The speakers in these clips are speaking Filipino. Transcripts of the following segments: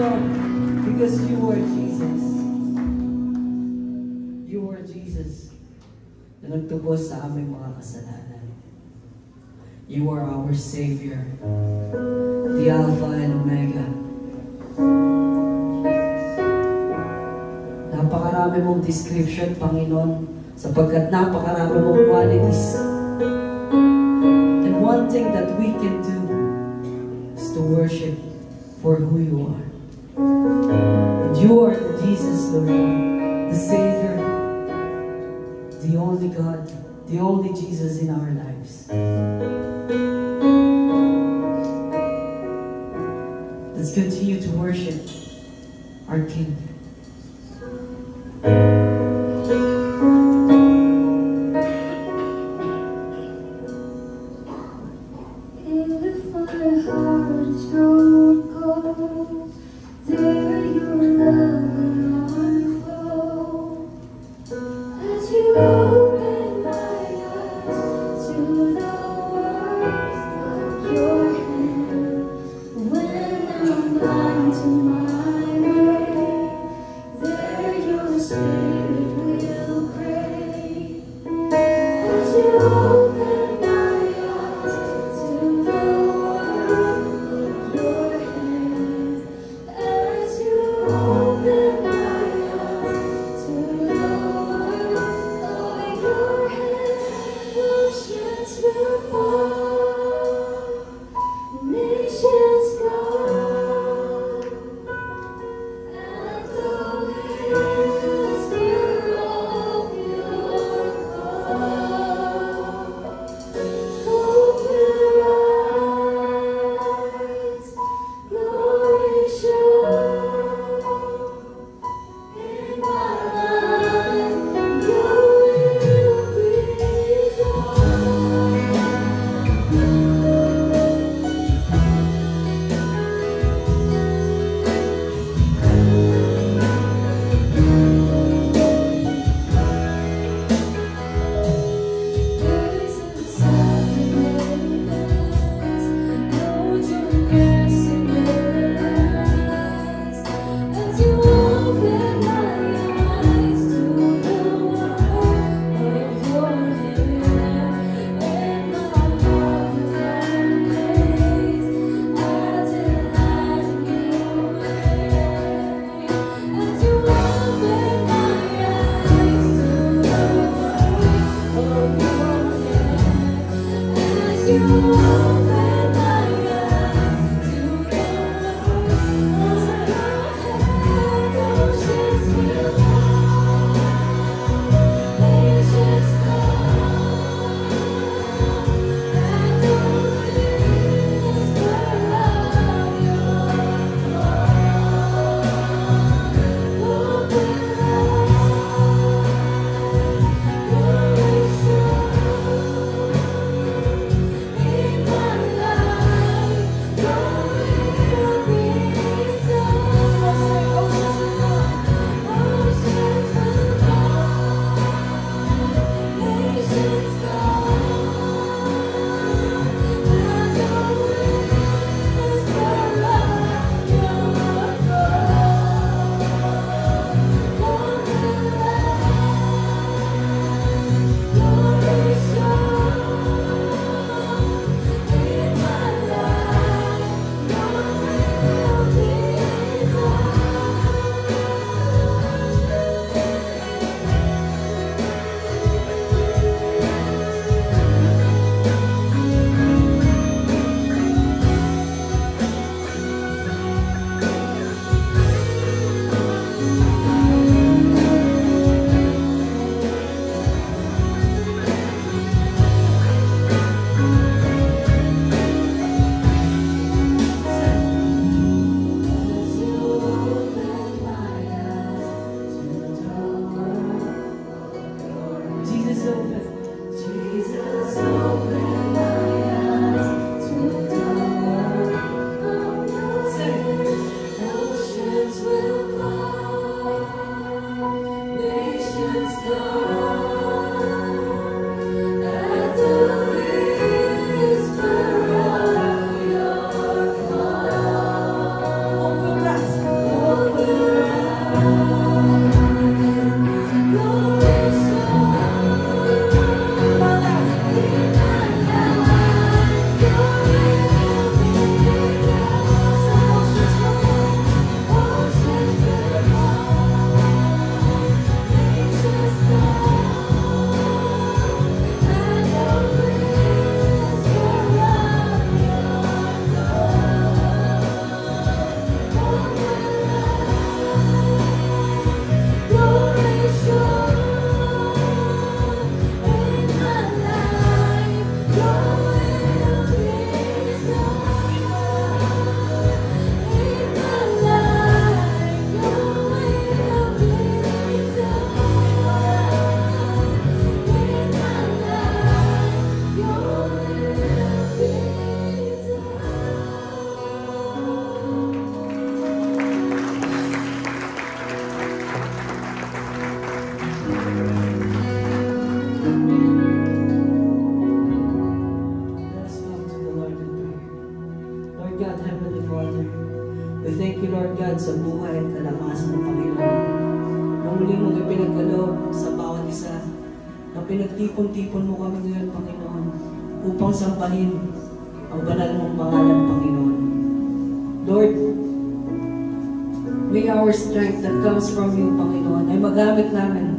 Lord, because you are Jesus. You are Jesus na nagtubos sa aming mga kasalanan. You are our Savior, the Alpha and Omega. Napakarami mong description, Panginoon, sapagkat napakarami mong qualities. And one thing that we can do is to worship for who you are. And you are the Jesus, Lord, the Savior, the only God, the only Jesus in our lives. Let's continue to worship our King. If our hearts don't go, there your love will unfold. As you open my eyes to the worth of your hand, when I'm blind to my way, God, Heavenly Father. We thank you, Lord God, sa buhay at kalakasan ng Panginoon. Na muli mong ipinagkaloob sa bawat isa, na pinagtipon-tipon mo kami ngayon, Panginoon, upang sambahin ang banal mong pangalan, Panginoon. Lord, may our strength that comes from you, Panginoon, ay magamit namin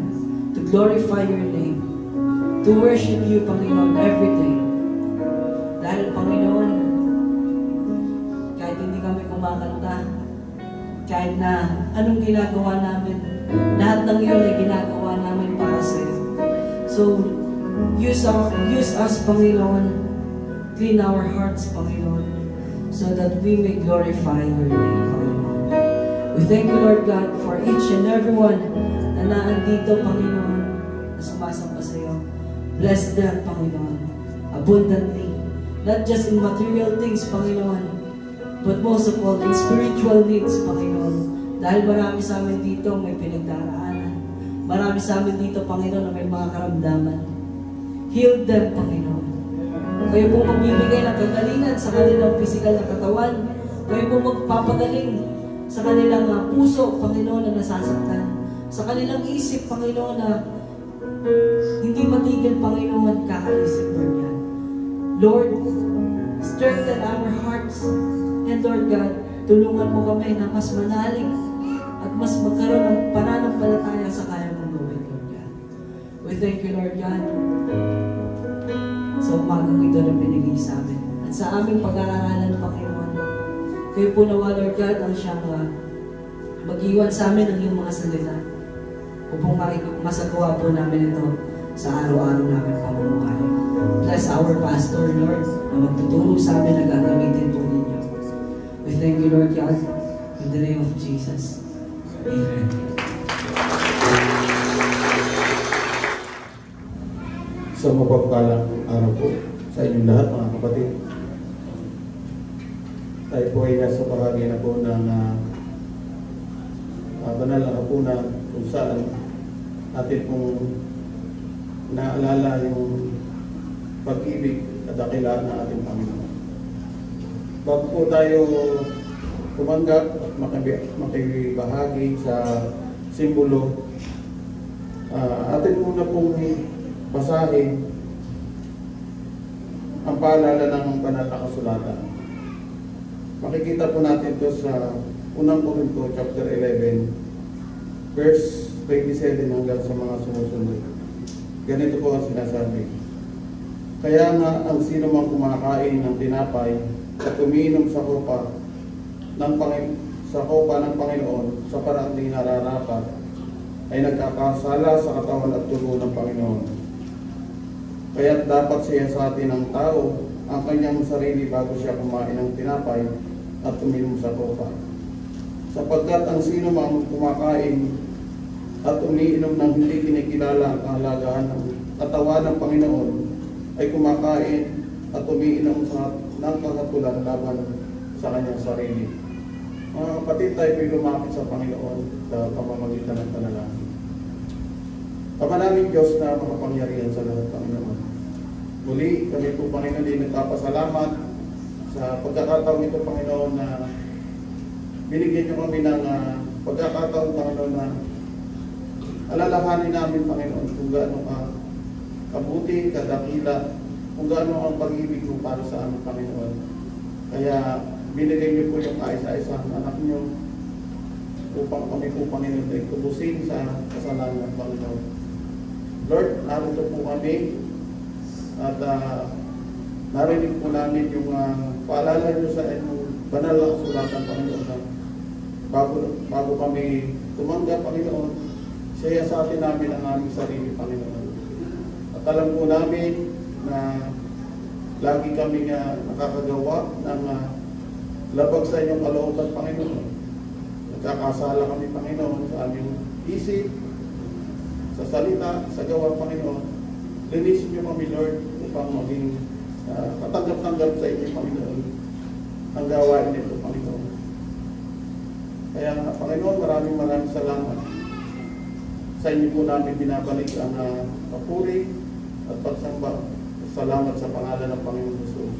to glorify your name, to worship you, Panginoon, every day. Dahil, Panginoon, kahit hindi kami kumakanta, kahit na anong ginagawa namin, lahat ng yun ay ginagawa namin para sa iyo. So, use us, Panginoon, clean our hearts, Panginoon, so that we may glorify your name, Panginoon. We thank you, Lord God, for each and every one na naandito, Panginoon, na sumasamba sa iyo. Bless them, Panginoon, abundantly. Not just in material things, Panginoon, but most of all, in spiritual needs, Panginoon. Dahil marami sa amin dito may pinagdaraanan. Marami sa amin dito, Panginoon, na may mga karamdaman. Heal them, Panginoon. Kayo po magbibigay ng kagalingan sa kanilang physical na katawan. Kayo po magpapagaling sa kanilang puso, Panginoon, na nasasaktan. Sa kanilang isip, Panginoon, na hindi matigil, Panginoon, kakaisip, Lord God. Lord, strengthen our hearts. And Lord God, tulungan mo kami na mas manalig at mas magkaroon ng pananampalataya sa kaya mong gawin, Lord God. We thank you, Lord God, sa umagang ito na binigay sa amin. At sa aming pag-aaralan, Panginoon, kayo po nawa, Lord God, ang siyang mag-iwan sa amin ng iyong mga salita upang masagawa po namin ito sa araw-araw namin pamumuhay. Bless our pastor, Lord, na magtutulong sa amin na gagamitin po ninyo. We thank you, Lord God, in the name of Jesus. Amen. Sa mapagpalang araw po sa inyong lahat, mga kapatid. Tayo po ay nasa bahagi na po ng banal na hapunan kung saan atin pong naalala yung pag-ibig at dakilaan ng ating Panginoon. Bago po tayo tumanggap at makibahagi sa simbolo, atin muna pong basahin ang paalala ng banal na kasulatan. Makikita po natin ito sa unang Korinto chapter 11 verse 27 hanggang sa mga sumusunod. Ganito po ang sinasabi. Kaya nga ang sino mang kumakain ng tinapay at umiinom sa kopa ng Panginoon sa paraang di nararapat ay nagkakasala sa katawan at dugo ng Panginoon. Kaya dapat siya sa atin ng tao ang kanyang sarili bago siya kumain ng tinapay at uminom sa kopa. Sapagkat ang sino mang kumakain at umiinom ng hindi kinikilala ang kahalagahan ng katawan ng Panginoon ay kumakain at umiinom ng kahatulan laban sa kanyang sarili. Mga kapatid, tayo ay lumapit sa Panginoon sa pamamagitan ng panalangin. Ama namin Diyos na makapangyarihan sa lahat, Panginoon. Muli, kami po, Panginoon, din nagpapasalamat sa pagkakataon ito, Panginoon, na binigyan niyo kami ng pagkakataon, Panginoon, na alalahanin namin, Panginoon, kung gaano ka kabuti, kadakila, kung gaano ang pag-ibig mo para sa amin, Panginoon. Kaya binigay niyo po yung kaisa-isang anak niyo upang kami po, Panginoon, ay tubusin sa kasalanan, Panginoon. Lord, narito po kami at narinig po namin yung paalala niyo sa inyong banal na kasulatan, Panginoon, na bago kami tumanggap, Panginoon, siya sa atin namin ang aming sarili, Panginoon. At alam po namin na lagi kami nakakagawa ng labag sa inyong kalooban, Panginoon. Nagkakasala kami, Panginoon, sa aming isip, sa salita, sa gawa, Panginoon. Linisin niyo kami, Lord, upang maging katanggap-tanggap sa inyo, Panginoon, ang gawain nito, Panginoon. Kaya, Panginoon, maraming salamat. Sa inyo po namin binabalik ang papuri at pagsamba. Salamat sa pangalan ng Panginoon Jesus.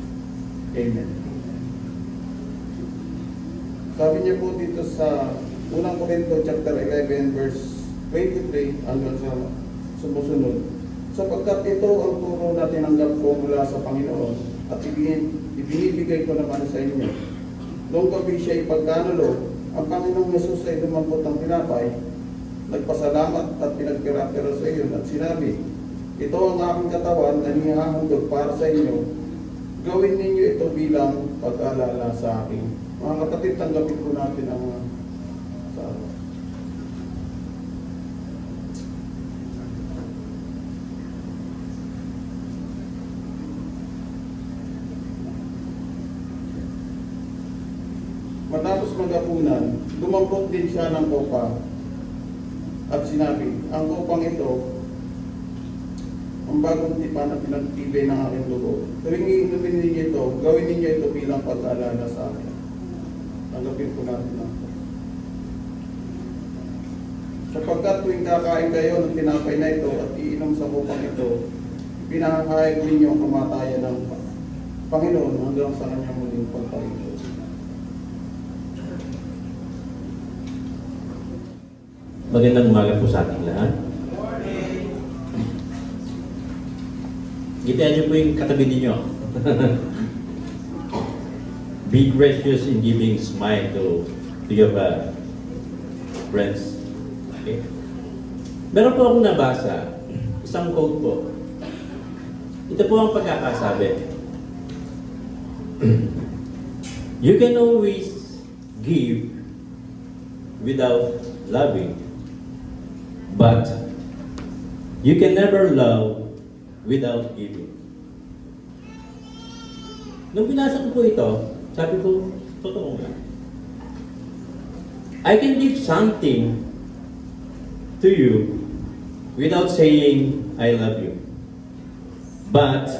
Amen. Sabi niya po dito sa unang Korinto chapter 11 verse 23 hanggang sa sumusunod, sapagkat ito ang turo na tinanggap ko mula sa Panginoon at ibinibigay ko naman sa inyo. Noong gabi siya ipagkanulo, ang Panginoong Yesus ay dumampot ng tinapay, nagpasalamat at pinagpira-pira sa iyo at sinabi, ito ang aking katawan na nihahandog para sa inyo. Gawin ninyo ito bilang pag-alala sa akin. Mga kapatid, tanggapin po natin ang sa matapos magapunan, dumampot din siya ng kopa at sinabi, ang kopang ito, ang bagong tipan na pinagtibay ng aking dugo. Tuwing iinumin ninyo ito, gawin ninyo ito bilang pag-alala sa akin. Tanggapin po natin ang sapagkat tuwing kakain kayo ng tinapay na ito at iinom sa kopang ito, pinahahayag ninyo ang kamatayan ng Panginoon hanggang sa kanyang muling pagpahintay. Magandang umaga po sa ating lahat. Gitaan niyo po yung katabi ninyo. Be gracious in giving smile to your friends. Okay? Meron po akong nabasa, isang quote po. Ito po ang pagkakasabi. You can always give without loving, but you can never love without giving. Nung binasa ko po ito, sabi ko, totoo nga. I can give something to you without saying, I love you. But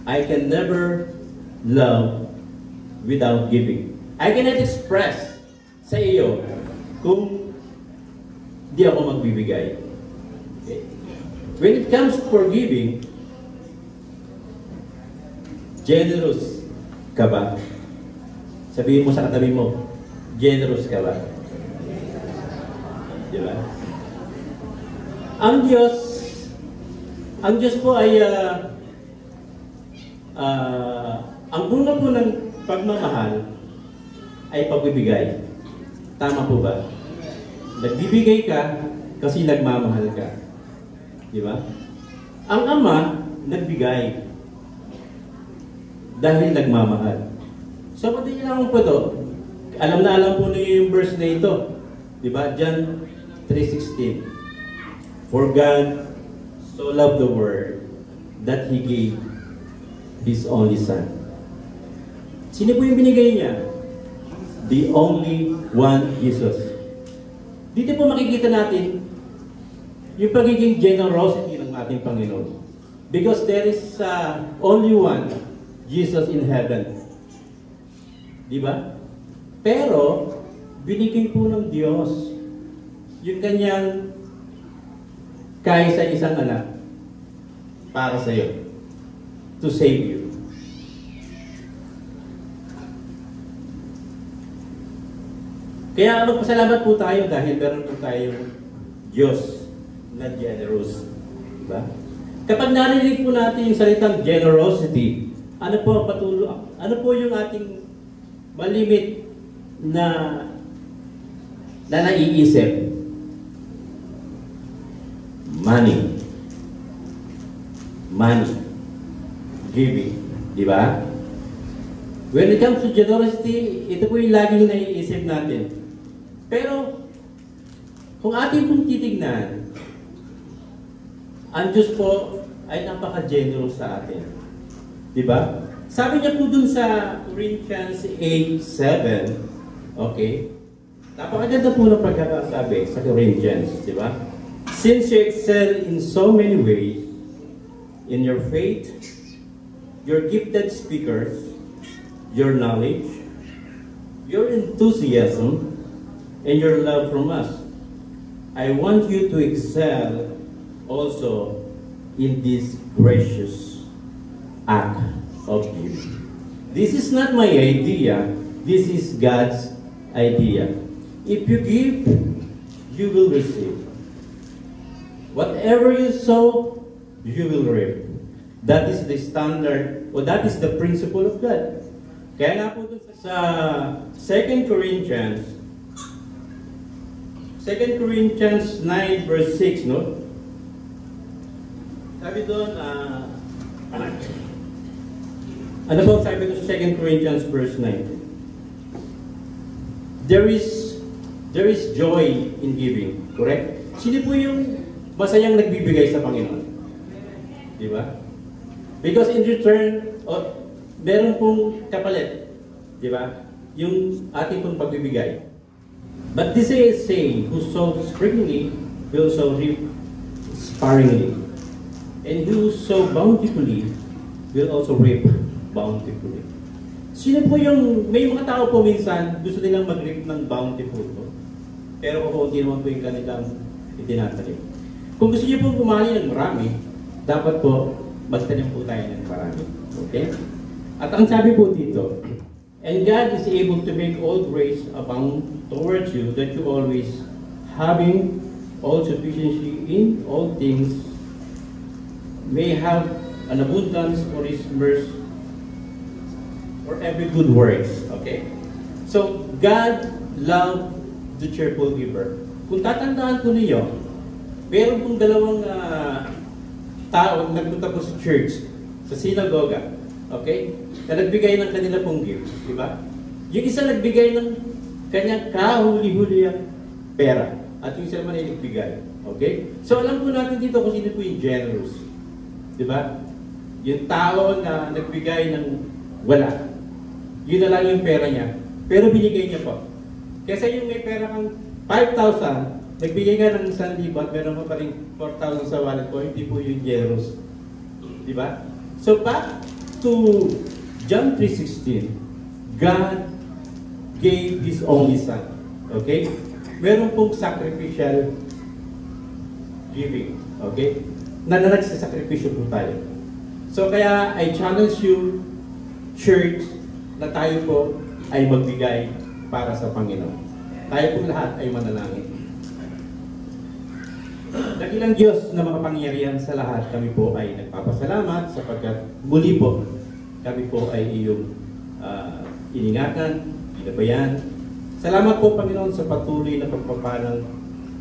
I can never love without giving. I cannot express sa iyo kung di ako magbibigay. Okay? When it comes to forgiving, generous ka ba? Sabihin mo sa katabi mo, generous ka ba? Di ba? Ang Diyos po ay ang bunga po ng pagmamahal ay pagbibigay. Tama po ba? Nagbibigay ka kasi nagmamahal ka. Di ba? Ang Ama, nagbigay dahil nagmamahal. So, pati nyo lang po ito. Alam na alam po niyo yung verse na ito. Di ba? John 3:16. For God so loved the world that He gave His only Son. Sino po yung binigay niya? The only one, Jesus. Dito po makikita natin yung pagiging generosity ng ating Panginoon. Because there is only one, Jesus in heaven. Di ba? Pero, binigay po ng Diyos yung kanyang kaisa-isang anak para sa iyo. To save you. Kaya magpasalamat po tayo dahil meron po tayong Diyos na generous. Diba? Kapag narinig po natin yung salitang generosity, ano po yung ating malimit na naiisip? Money. Giving. Diba? When it comes to generosity, ito po yung laging naiisip natin. Pero, kung ating pong titignan, ang Diyos po ay napaka-generous sa atin. Diba? Sabi niya po dun sa Corinthians 8:7, okay? Napakaganda po ng pagkakasabi sa Corinthians, diba? Since you excel in so many ways, in your faith, your gifted speakers, your knowledge, your enthusiasm, and your love from us, I want you to excel also in this gracious act of giving. This is not my idea. This is God's idea. If you give, you will receive. Whatever you sow, you will reap. That is the standard, or that is the principle of God. Kaya nga po dun sa 2 Corinthians 9 verse 6, no? Sabi doon, ano po sabi doon sa 2 Corinthians verse 9? There is joy in giving, correct? Sino po yung masayang nagbibigay sa Panginoon? Di ba? Because in return, meron pong kapalit. Di ba? Yung ating pong pagbibigay. But this is saying, who sows sparingly will also reap sparingly. And who sow bountifully will also reap bountifully. Sino po yung, may mga tao po minsan, gusto nilang mag-reap ng bountiful po. Pero kukunti naman po yung kanilang itinatanim. Kung gusto niyo po bumali ng marami, dapat po magtanim po tayo ng marami. Okay? At ang sabi po dito, and God is able to make all grace abound towards you, that you always, having all sufficiency in all things, may have an abundance for His mercy, for every good works. Okay? So, God loved the cheerful giver. Kung tatandaan po niyo, meron pong dalawang tao nagpunta po sa church, sa sinagoga, okay? Na nagbigay ng kanila pong gift, di ba? Yung isa nagbigay ng kanyang kahuli-huli pera, at yung isa naman ay nagbigay, okay? So alam po natin dito kung sino po yung generous, di ba? Yung tao na nagbigay ng wala, yun na lang yung pera niya, pero binigay niya po. Kasi yung may pera kang 5,000, nagbigay ka ng 1,000 at meron pa rin 4,000 sa wallet ko, hindi po yung generous. Di ba? So back to John 3:16, God gave His only Son. Okay? Meron pong sacrificial giving. Okay? Na nagsasakripisyo po tayo. So kaya I challenge you, church, na tayo po ay magbigay para sa Panginoon. Tayo po lahat ay manalangin. Dakilang Diyos na makapangyarihan sa lahat, kami po ay nagpapasalamat sapagkat muli po kami po ay iyong iningatan, ginabayan. Salamat po Panginoon sa patuloy na pagpapalang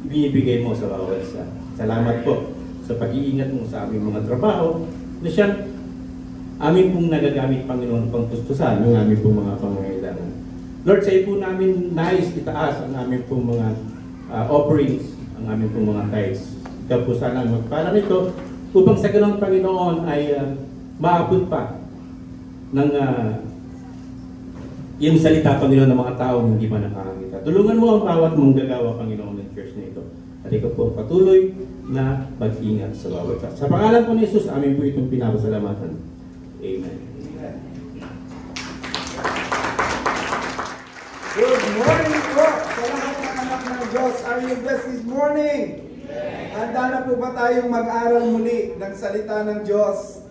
ibinibigay mo sa bawat isa. Salamat po sa pag-iingat mo sa aming mga trabaho na siyang amin pong nagagamit Panginoon pang tustusan yung aming pong mga pangangailangan. Lord, sa iyo po namin nais itaas ang aming pong mga offerings, ang aming pong mga tithes. Ikaw po sana magpala nito upang sa ganang Panginoon ay maabot pa ng yung salita Panginoon ng mga tao hindi man nakakakita. Tulungan mo ang bawat manggagawa Panginoon ng church na ito. At ikaw po patuloy na mag-ingat sa bawat isa. Sa pangalan po ni Jesus, amin po itong pinapasalamatan. Amen. Good morning po sa lahat ng anak ng Diyos. Are you blessed this morning? Handa na po ba tayong mag-aral muli ng salita ng Diyos?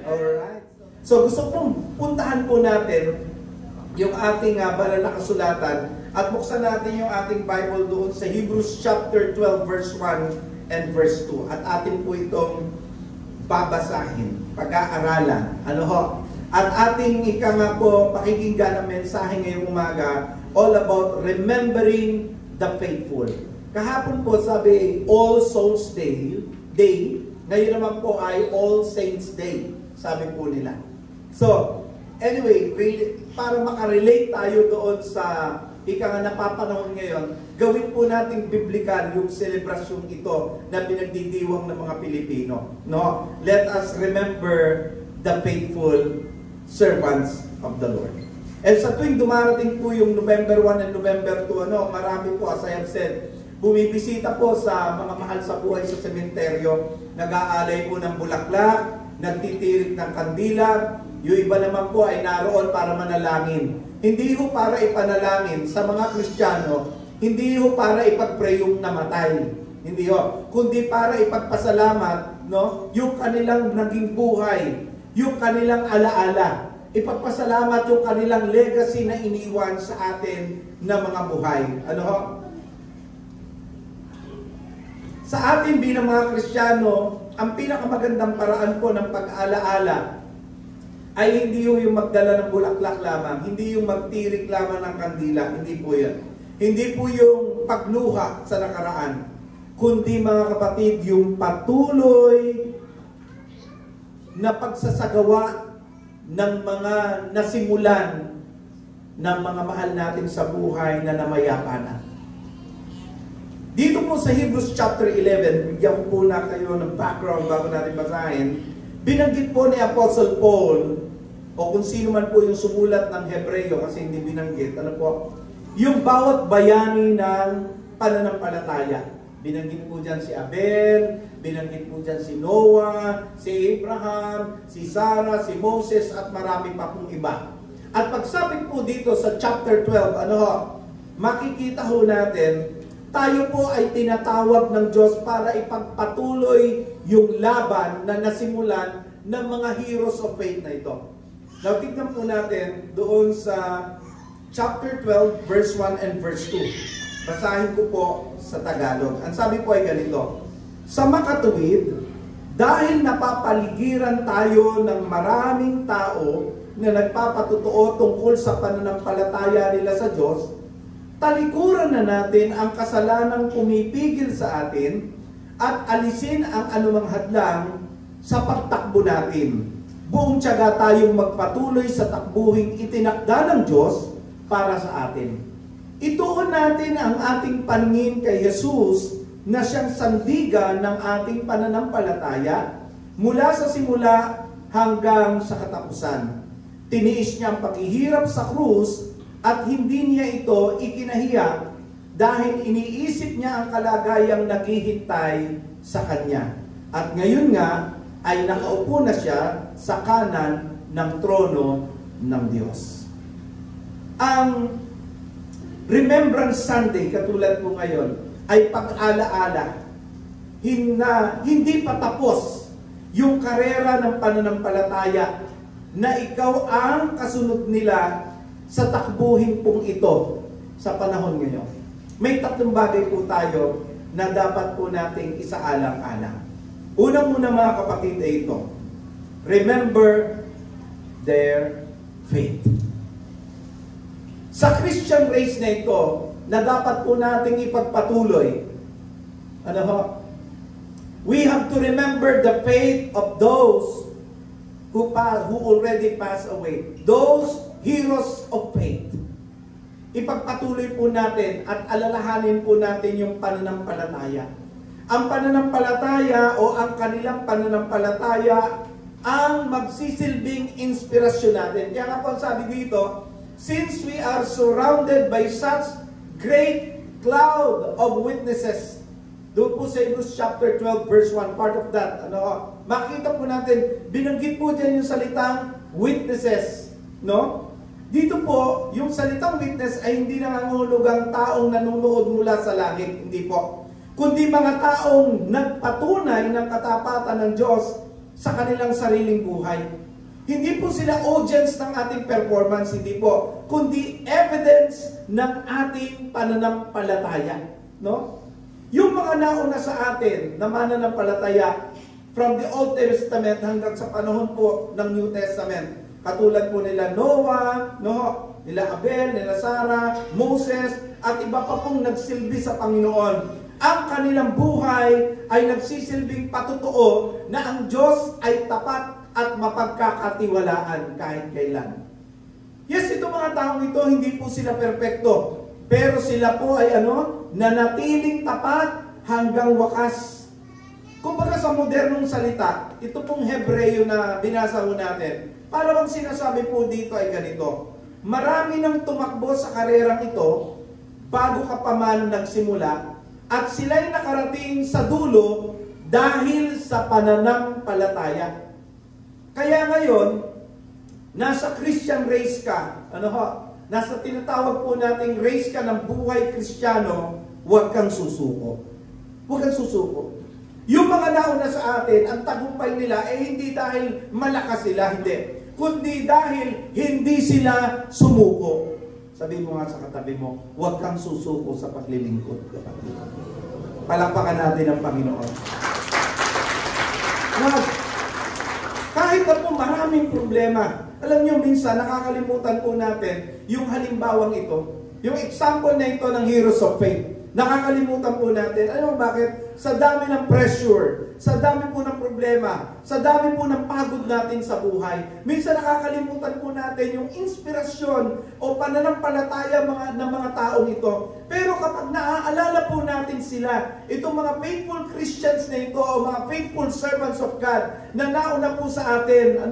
Alright. So gusto kong puntahan po natin yung ating banal na kasulatan at buksan natin yung ating Bible doon sa Hebrews chapter 12 verse 1 and verse 2. At atin po itong babasahin, pag-aaralan. Ano ho? At ating nga po pakikinggan ang mensahe ngayong umaga all about remembering the faithful. Kahapon po sabi All Souls Day, ngayon naman po ay All Saints Day, sabi po nila. So, anyway, para makarelate tayo doon sa nga napapanahon ngayon, gawin po nating biblical yung selebrasyon ito na pinagdidiwang ng mga Pilipino. No? Let us remember the faithful servants of the Lord. And sa tuwing dumarating po yung November 1 and November 2, marami po, as I have said, bumibisita po sa mga mahal sa buhay sa sementeryo, nag-aalay po ng bulaklak, nagtitirik ng kandila, yung iba naman po ay naroon para manalangin. Hindi ho para ipanalangin sa mga Kristiyano, hindi ho para ipag-pray yung namatay. Hindi ho. Kundi para ipagpasalamat, yung kanilang naging buhay, yung kanilang alaala, ipagpasalamat yung kanilang legacy na iniwan sa atin na mga buhay. Ano ho? Sa atin bilang mga Kristiyano, ang pinakamagandang paraan po ng pag-alaala ay hindi yung magdala ng bulaklak lamang, hindi yung magtirik lamang ng kandila, hindi po yan. Hindi po yung pagluha sa nakaraan, kundi mga kapatid, yung patuloy na pagsasagawa ng mga nasimulan ng mga mahal natin sa buhay na namayapa na. Dito po sa Hebrews chapter 11, bigyan ko po na kayo ng background bago natin basahin. Binanggit po ni Apostle Paul, o kung sino man po yung sumulat ng Hebreo, kasi hindi binanggit, ano po, yung bawat bayani ng pananampalataya. Binanggit po dyan si Abel, binanggit po dyan si Noah, si Abraham, si Sarah, si Moses, at marami pa pong iba. At pagsabit po dito sa chapter 12, ano ho, makikita ho natin, tayo po ay tinatawag ng Diyos para ipagpatuloy yung laban na nasimulan ng mga heroes of faith na ito. Now, tignan po natin doon sa chapter 12, verse 1 and verse 2. Basahin ko po sa Tagalog. Ang sabi po ay ganito, sa makatuwid, dahil napapaligiran tayo ng maraming tao na nagpapatotoo tungkol sa pananampalataya nila sa Diyos, talikuran na natin ang kasalanang pumipigil sa atin at alisin ang anumang hadlang sa pagtakbo natin. Buong tiyaga tayong magpatuloy sa takbuhing itinakda ng Diyos para sa atin. Ituon natin ang ating paningin kay Jesus na siyang sandigan ng ating pananampalataya mula sa simula hanggang sa katapusan. Tiniis niya ang paghihirap sa krus at hindi niya ito ikinahiya dahil iniisip niya ang kalagayang naghihintay sa kanya. At ngayon nga ay nakaupo na siya sa kanan ng trono ng Diyos. Ang Remembrance Sunday, katulad po ngayon, ay pag-alaala. Hindi pa tapos yung karera ng pananampalataya na ikaw ang kasunod nila sa takbuhin pong ito sa panahon ngayon. May tatlong bagay po tayo na dapat po nating isaalang-alang. Unang-una mga kapatid ay ito. Remember their faith. Sa Christian race na ito, na dapat po nating ipagpatuloy, ano ho? We have to remember the faith of those who already passed away. Those heroes of faith. Ipagpatuloy po natin at alalahanin po natin yung pananampalataya. Ang pananampalataya o ang kanilang pananampalataya ang magsisilbing inspirasyon natin. Kaya nga po sabi dito, since we are surrounded by such great cloud of witnesses. Doon po sa Hebrews chapter 12 verse 1, part of that. Makita po natin, binanggit po dyan yung salitang witnesses. No? Dito po, yung salitang witness ay hindi nangangahulugang taong nanonood mula sa langit. Hindi po. Kundi mga taong nagpatunay ng katapatan ng Diyos sa kanilang sariling buhay. Hindi po sila audience ng ating performance, hindi po. Kundi evidence ng ating pananampalataya. No? Yung mga nauna sa atin na mananampalataya from the Old Testament hanggang sa panahon po ng New Testament, katulad po nila Noah, nila Abel, nila Sarah, Moses, at iba pa pong nagsilbi sa Panginoon. Ang kanilang buhay ay nagsisilbing patutuo na ang Diyos ay tapat at mapagkakatiwalaan kahit kailan. Yes, itong mga taong ito, hindi po sila perpekto. Pero sila po ay nanatiling tapat hanggang wakas. Kumbaga sa modernong salita, ito pong Hebreo na binasa ho natin, para bang sinasabi po dito ay ganito, marami nang tumakbo sa karerang ito bago ka pa man nagsimula at sila'y nakarating sa dulo dahil sa pananampalataya. Kaya ngayon, nasa Christian race ka, nasa tinatawag po nating race ka ng buhay Kristiyano, huwag kang susuko. Huwag kang susuko. Yung mga nauna sa atin, ang tagumpay nila, hindi dahil malakas sila, hindi. kundi dahil hindi sila sumuko. Sabi mo nga sa katabi mo, huwag kang susuko sa paglilingkod. Palakpakan natin ang Panginoon. Kahit na po maraming problema, alam niyo, minsan nakakalimutan po natin yung halimbawang ito, yung example na ito ng heroes of faith. Nakakalimutan po natin. Alam mo bakit? Sa dami ng pressure, sa dami po ng problema, sa dami po ng pagod natin sa buhay, minsan nakakalimutan po natin yung inspirasyon o pananampalataya ng mga taong ito. Pero kapag naaalala po natin sila, itong mga faithful Christians na ito o mga faithful servants of God na nauna po sa atin,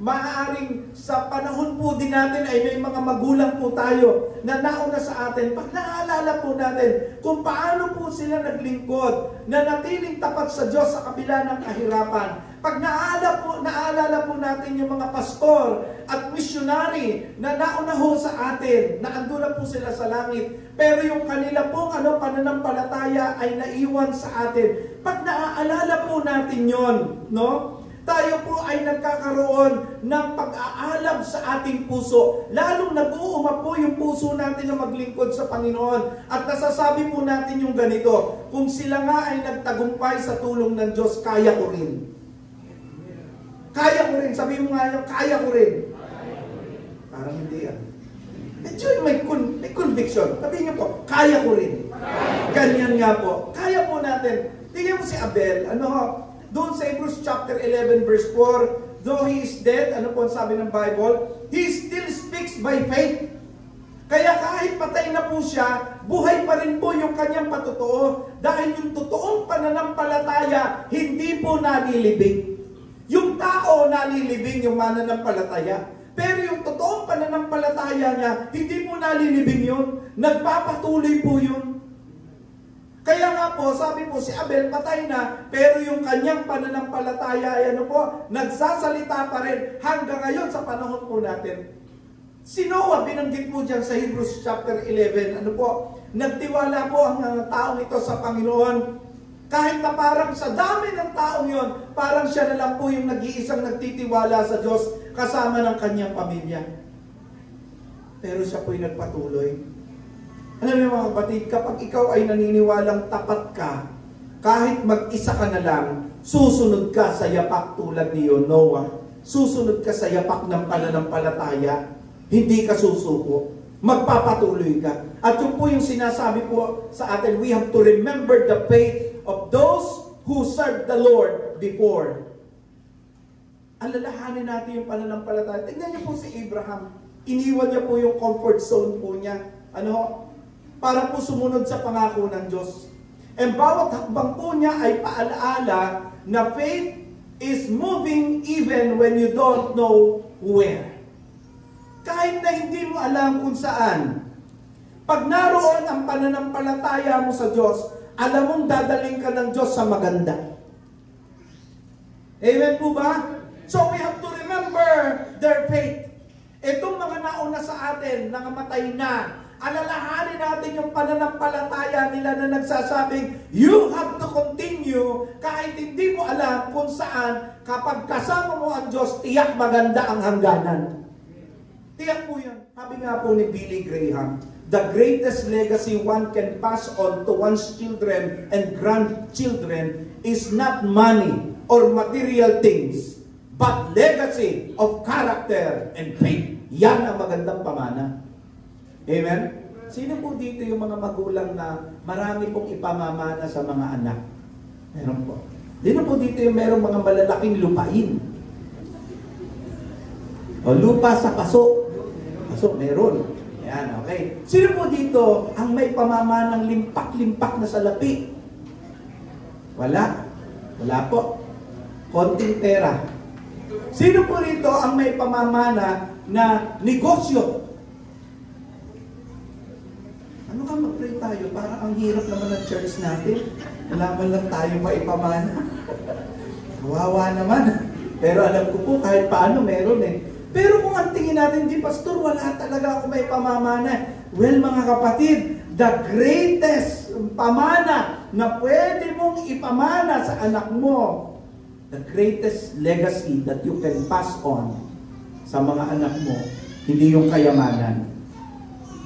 maaaring sa panahon po din natin ay may mga magulang po tayo na nauna sa atin. Pag naaalala po natin kung paano po sila naglingkod, na natiling tapat sa Diyos sa kabila ng kahirapan. Pag naalala po natin yung mga pastor at missionary na nauna ho sa atin, na andun na po sila sa langit, pero yung kanila pong pananampalataya ay naiwan sa atin. Pag naaalala po natin yon, tayo po ay nagkakaroon ng pag-aalab sa ating puso. Lalong nag-uuma po yung puso natin na maglingkod sa Panginoon. At nasasabi po natin yung ganito, kung sila nga ay nagtagumpay sa tulong ng Diyos, kaya ko rin. Kaya ko rin. Sabi mo nga yung kaya ko rin. Parang hindi yan. Medyo may conviction. Sabi niyo po, kaya ko rin. Ganyan nga po. Kaya po natin. Tingnan mo si Abel. Doon sa Hebrews chapter 11 verse 4, though he is dead, ano po ang sabi ng Bible? He still speaks by faith. Kaya kahit patay na po siya, buhay pa rin po yung kanyang patotoo dahil yung totoong pananampalataya hindi po nalilibing. Yung tao nalilibing yung mananampalataya. Pero yung totoong pananampalataya niya, hindi po nalilibing yun. Nagpapatuloy po yun. Kaya nga po, sabi po si Abel patay na, pero yung kanyang pananampalataya ay nagsasalita pa rin hanggang ngayon sa panahon po natin. Si Noah, binanggit po dyan sa Hebrews chapter 11, nagtiwala po ang taong ito sa Panginoon. Kahit na parang sa dami ng taong yon, parang siya na lang po yung nag-iisang nagtitiwala sa Diyos kasama ng kanyang pamilya. Pero siya po'y nagpatuloy. Alam niyo mga kapatid, kapag ikaw ay naniniwalang tapat ka, kahit mag-isa ka na lang, susunod ka sa yapak tulad ni Noah. Susunod ka sa yapak ng pananampalataya. Hindi ka susuko. Magpapatuloy ka. At yun po yung sinasabi po sa atin, we have to remember the faith of those who served the Lord before. Alalahanin natin yung pananampalataya. Tingnan niyo po si Abraham. Iniwan niya po yung comfort zone po niya. Para po sumunod sa pangako ng Diyos. And bawat hakbang po niya ay paalaala na faith is moving even when you don't know where. Kahit na hindi mo alam kung saan. Pag naroon ang pananampalataya mo sa Diyos, alam mong dadaling ka ng Diyos sa maganda. Amen po ba? So we have to remember their faith. Itong mga nauna sa atin, nangamatay na, alalahanin natin yung pananampalataya nila na nagsasabing, you have to continue kahit hindi mo alam kung saan. Kapag kasama mo ang Diyos, tiyak maganda ang hangganan. Tiyak po yan. Sabi nga po ni Billy Graham, the greatest legacy one can pass on to one's children and grandchildren is not money or material things, but legacy of character and faith. Yan ang magandang pamana. Amen? Sino po dito yung mga magulang na marami pong ipamamana sa mga anak? Meron po. Sino po dito yung merong mga malalaking lupain? O lupa sa paso. Paso, meron. Yan, okay. Sino po dito ang may pamamanang limpak-limpak na salapi? Wala. Wala po. Konting pera. Sino po rito ang may pamamana na negosyo? Ano ka mag-pray tayo? Parang ang hirap naman ng church natin. Wala man lang tayo maipamana. Kawawa naman. Pero alam ko po kahit paano meron eh. Pero kung ang tingin natin, di pastor, wala talaga ako maipamamana. Well mga kapatid, the greatest pamana na pwede mong ipamana sa anak mo, the greatest legacy that you can pass on sa mga anak mo, hindi yung kayamanan,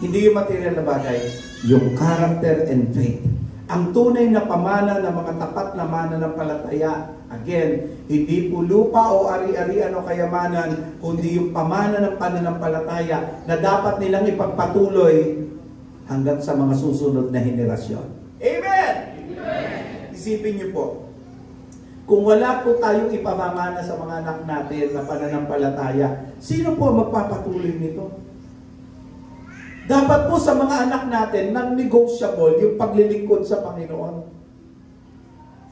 hindi yung material na bagay, yung character and faith. Ang tunay na pamana ng mga tapat na mananampalataya, again, hindi po lupa o ari-arian o kayamanan, kundi yung pamana ng pananampalataya na dapat nilang ipagpatuloy hanggang sa mga susunod na henerasyon. Amen! Isipin niyo po, kung wala po tayong ipamamana sa mga anak natin na pananampalataya, sino po magpapatuloy nito? Dapat po sa mga anak natin, non-negotiable yung paglilingkod sa Panginoon.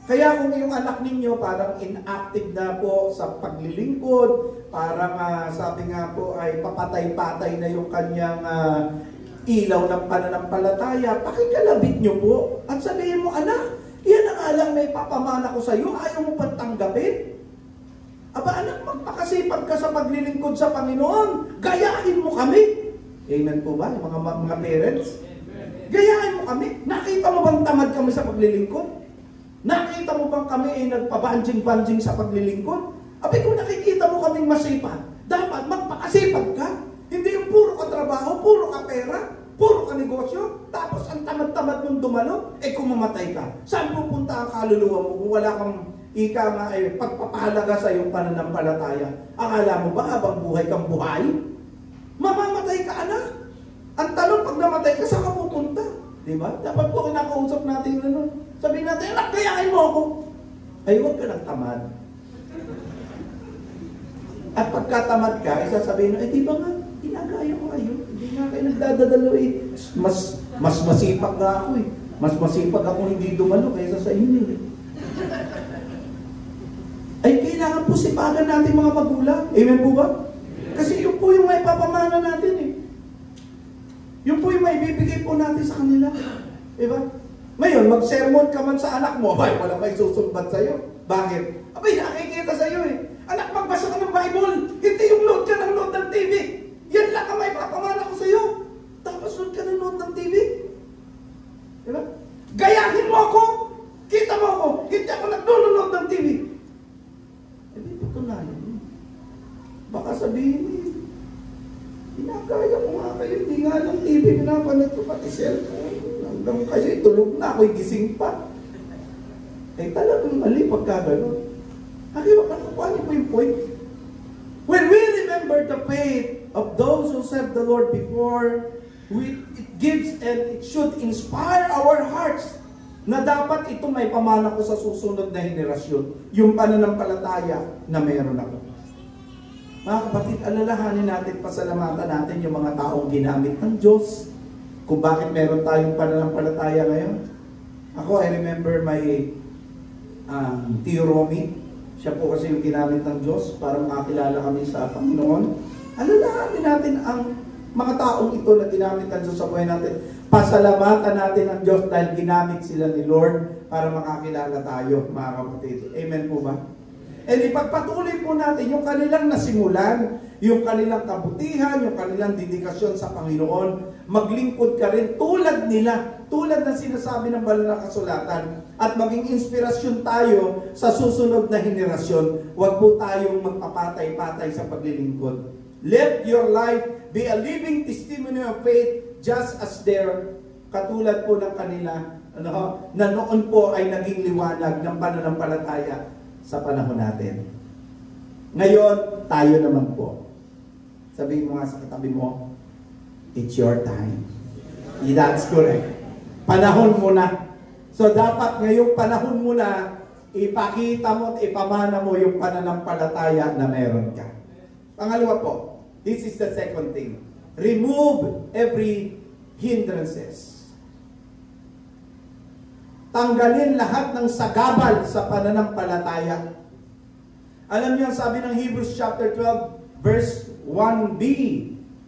Kaya kung yung anak ninyo parang inactive na po sa paglilingkod, parang sabi nga po ay papatay-patay na yung kanyang ilaw ng pananampalataya, pakikalabit nyo po at sabihin mo, anak, yan ang alang may papamana ko sa iyo, ayaw mo pang tanggapin? Aba anak, magpakasipag ka sa paglilingkod sa Panginoon, gayahin mo kami. Amen po ba, yung mga parents? Gayahin mo kami. Nakita mo bang tamad kami sa paglilingkod? Nakita mo bang kami ay nagpabanjing-banjing sa paglilingkod? Abay, kung nakikita mo kaming masipag, dapat magpakasipag ka. Hindi yung puro ka trabaho, puro ka pera, puro ka negosyo, tapos ang tamad-tamad mong dumalo, kung mamatay ka. Saan pupunta ang kaluluwa mo kung wala kang ika nga ay pagpapahalaga sa iyong pananampalataya? Akala mo ba habang buhay kang buhay? Mamamatay ka, anak. Ang tanong, pag namatay ka, saan ka pupunta? Diba? Dapat po kinakausap natin yun. Sabihin natin, anak, gayahin mo ako. Ay, huwag ka nagtamad. At pagkatamad ka, sasabihin, di ba nga, ginagaya ko kayo. Hindi nga kayo nagdadadalo eh. Mas masipag nga ako eh. Mas masipag ako hindi dumalo kaysa sa inyo eh. Ay, kailangan po sipagan natin mga magulang. Amen po ba? Kasi yun po yung may papamana natin eh. Yun po yung may bibigay po natin sa kanila. Diba? Ngayon, mag-sermon ka man sa anak mo, abay, wala may susumbat sa'yo. Bakit? Abay, nakikita sa'yo eh. Anak, magbasa ka ng Bible. Hindi yung load ka ng load ng TV. Yan lang ang may papamana ko sa'yo. Tapos load ka ng load ng TV. Diba? Gayahin mo ako. Kita mo ako. Hindi ako nag-load ng TV. Hindi patunayan. Baka sabihin, ginagaya ko nga kayo, hindi nga lang TV pinapanood ko, pati cellphone. Hanggang kayo, tulog na, ako'y gising pa. Talagang mali pagkagano. Nakukuha niyo po yung point. When we remember the faith of those who served the Lord before, it gives and it should inspire our hearts na dapat ito may pamana ko sa susunod na henerasyon, yung pananampalataya na meron ako. Mga kapatid, alalahanin natin, pasalamatan natin yung mga taong ginamit ng Diyos kung bakit meron tayong pananampalataya ngayon. Ako, I remember my Tio Romy. Siya po kasi yung ginamit ng Diyos para makakilala kami sa Panginoon. Alalahanin natin ang mga taong ito na ginamit ng Diyos sa buhay natin. Pasalamatan natin ang Diyos dahil ginamit sila ni Lord para makakilala tayo, mga kapatid. Amen po ba? And ipagpatuloy po natin yung kanilang nasimulan, yung kanilang kabutihan, yung kanilang dedikasyon sa Panginoon. Maglingkod ka rin tulad nila, tulad ng sinasabi ng banal na kasulatan, at maging inspirasyon tayo sa susunod na henerasyon. Huwag po tayong magpapatay-patay sa paglilingkod. Let your life be a living testimony of faith just as their, katulad po ng kanila, na noon po ay naging liwanag ng pananampalataya sa panahon natin. Ngayon, tayo naman po. Sabihin mo nga sa katabi mo, it's your time. That's correct. Panahon mo na. So dapat ngayong panahon mo na, ipakita mo at ipamana mo yung pananampalataya na meron ka. Pangalawa po, this is the second thing. Remove every hindrances. Tanggalin lahat ng sagabal sa pananampalataya. Alam niyo, sabi ng Hebrews chapter 12, verse 1b,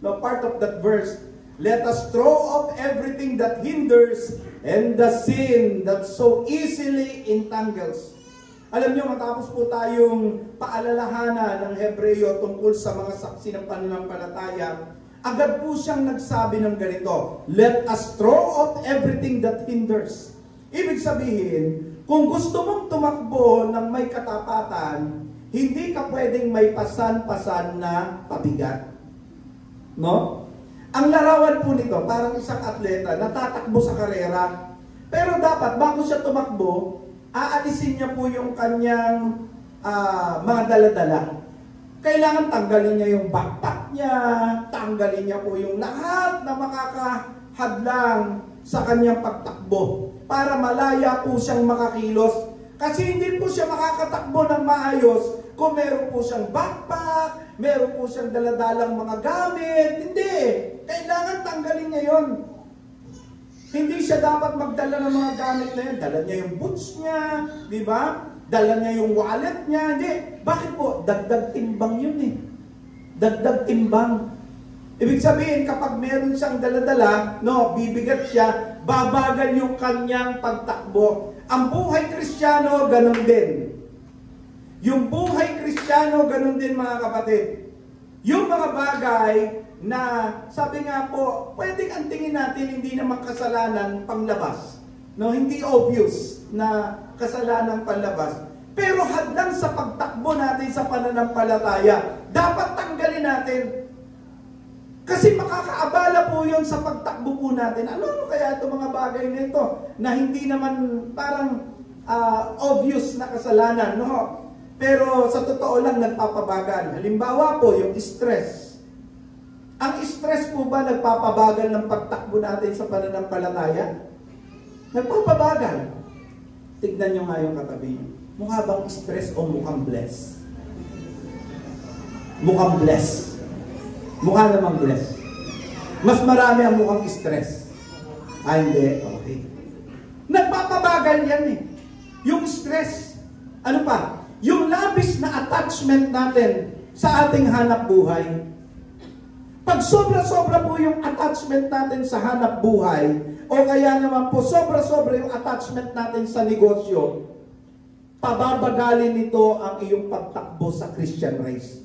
no, part of that verse, let us throw off everything that hinders and the sin that so easily entangles. Alam niyo, matapos po tayong paalalahanan ng Hebreo tungkol sa mga saksi ng pananampalataya, agad po siyang nagsabi ng ganito, let us throw off everything that hinders. Ibig sabihin, kung gusto mong tumakbo ng may katapatan, Hindi ka pwedeng may pasan-pasan na pabigat. No? Ang larawan po nito, parang isang atleta na tatakbo sa karera. Pero dapat, bago siya tumakbo, aalisin niya po yung kanyang mga dala-dala. Kailangan tanggalin niya yung backpack niya, tanggalin niya po yung lahat na makakahadlang sa kanyang pagtakbo para malaya po siyang makakilos. Kasi hindi po siya makakatakbo ng maayos kung meron po siyang backpack, meron po siyang daladalang mga gamit. Hindi. Kailangan tanggalin niya yon. Hindi siya dapat magdala ng mga gamit na yan. Dala niya yung boots niya, di ba? Dala niya yung wallet niya. Hindi. Bakit po? Dagdag timbang yun eh. Dagdag timbang. Ibig sabihin, kapag meron siyang daladala, no, bibigat siya, babagal yung kanyang pagtakbo. Ang buhay Kristiyano, ganun din. Yung buhay Kristiyano, ganun din mga kapatid. Yung mga bagay na, sabi nga po, pwedeng ang tingin natin hindi naman kasalanan panglabas. No, hindi obvious na kasalanan panlabas. Pero hadlang sa pagtakbo natin sa pananampalataya, dapat tanggalin natin. Kasi makakaabala po yun sa pagtakbo po natin. Ano kaya itong mga bagay na ito na hindi naman parang obvious na kasalanan, no? Pero sa totoo lang nagpapabagal. Halimbawa po, yung stress. Ang stress po ba nagpapabagal ng pagtakbo natin sa pananampalataya? Nagpapabagal. Tignan nyo nga yung katabi nyo. Mukha bang stress o mukhang bless? Mukhang bless. Mukha namang bless. Mas marami ang mukhang stress. Hindi. Okay. Nagpapabagal yan eh. Yung stress. Ano pa? Yung labis na attachment natin sa ating hanap buhay. Pag sobra-sobra po yung attachment natin sa hanap buhay, o kaya naman po sobra-sobra yung attachment natin sa negosyo, pababagalin nito ang iyong pagtakbo sa Christian race.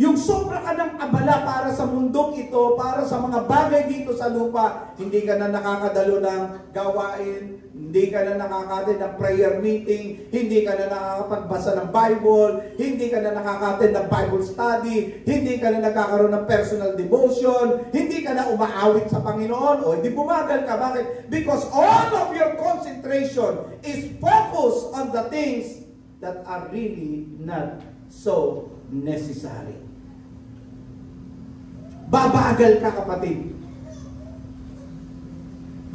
Yung sobra ka ng abala para sa mundong ito, para sa mga bagay dito sa lupa, hindi ka na nakakadalo ng gawain, hindi ka na nakakatid ng prayer meeting, hindi ka na nakakapagbasa ng Bible, hindi ka na nakakatid ng Bible study, hindi ka na nagkakaroon ng personal devotion, hindi ka na umaawit sa Panginoon, o hindi bumagal ka. Bakit? Because all of your concentration is focused on the things that are really not so necessary. Babagal ka, kapatid.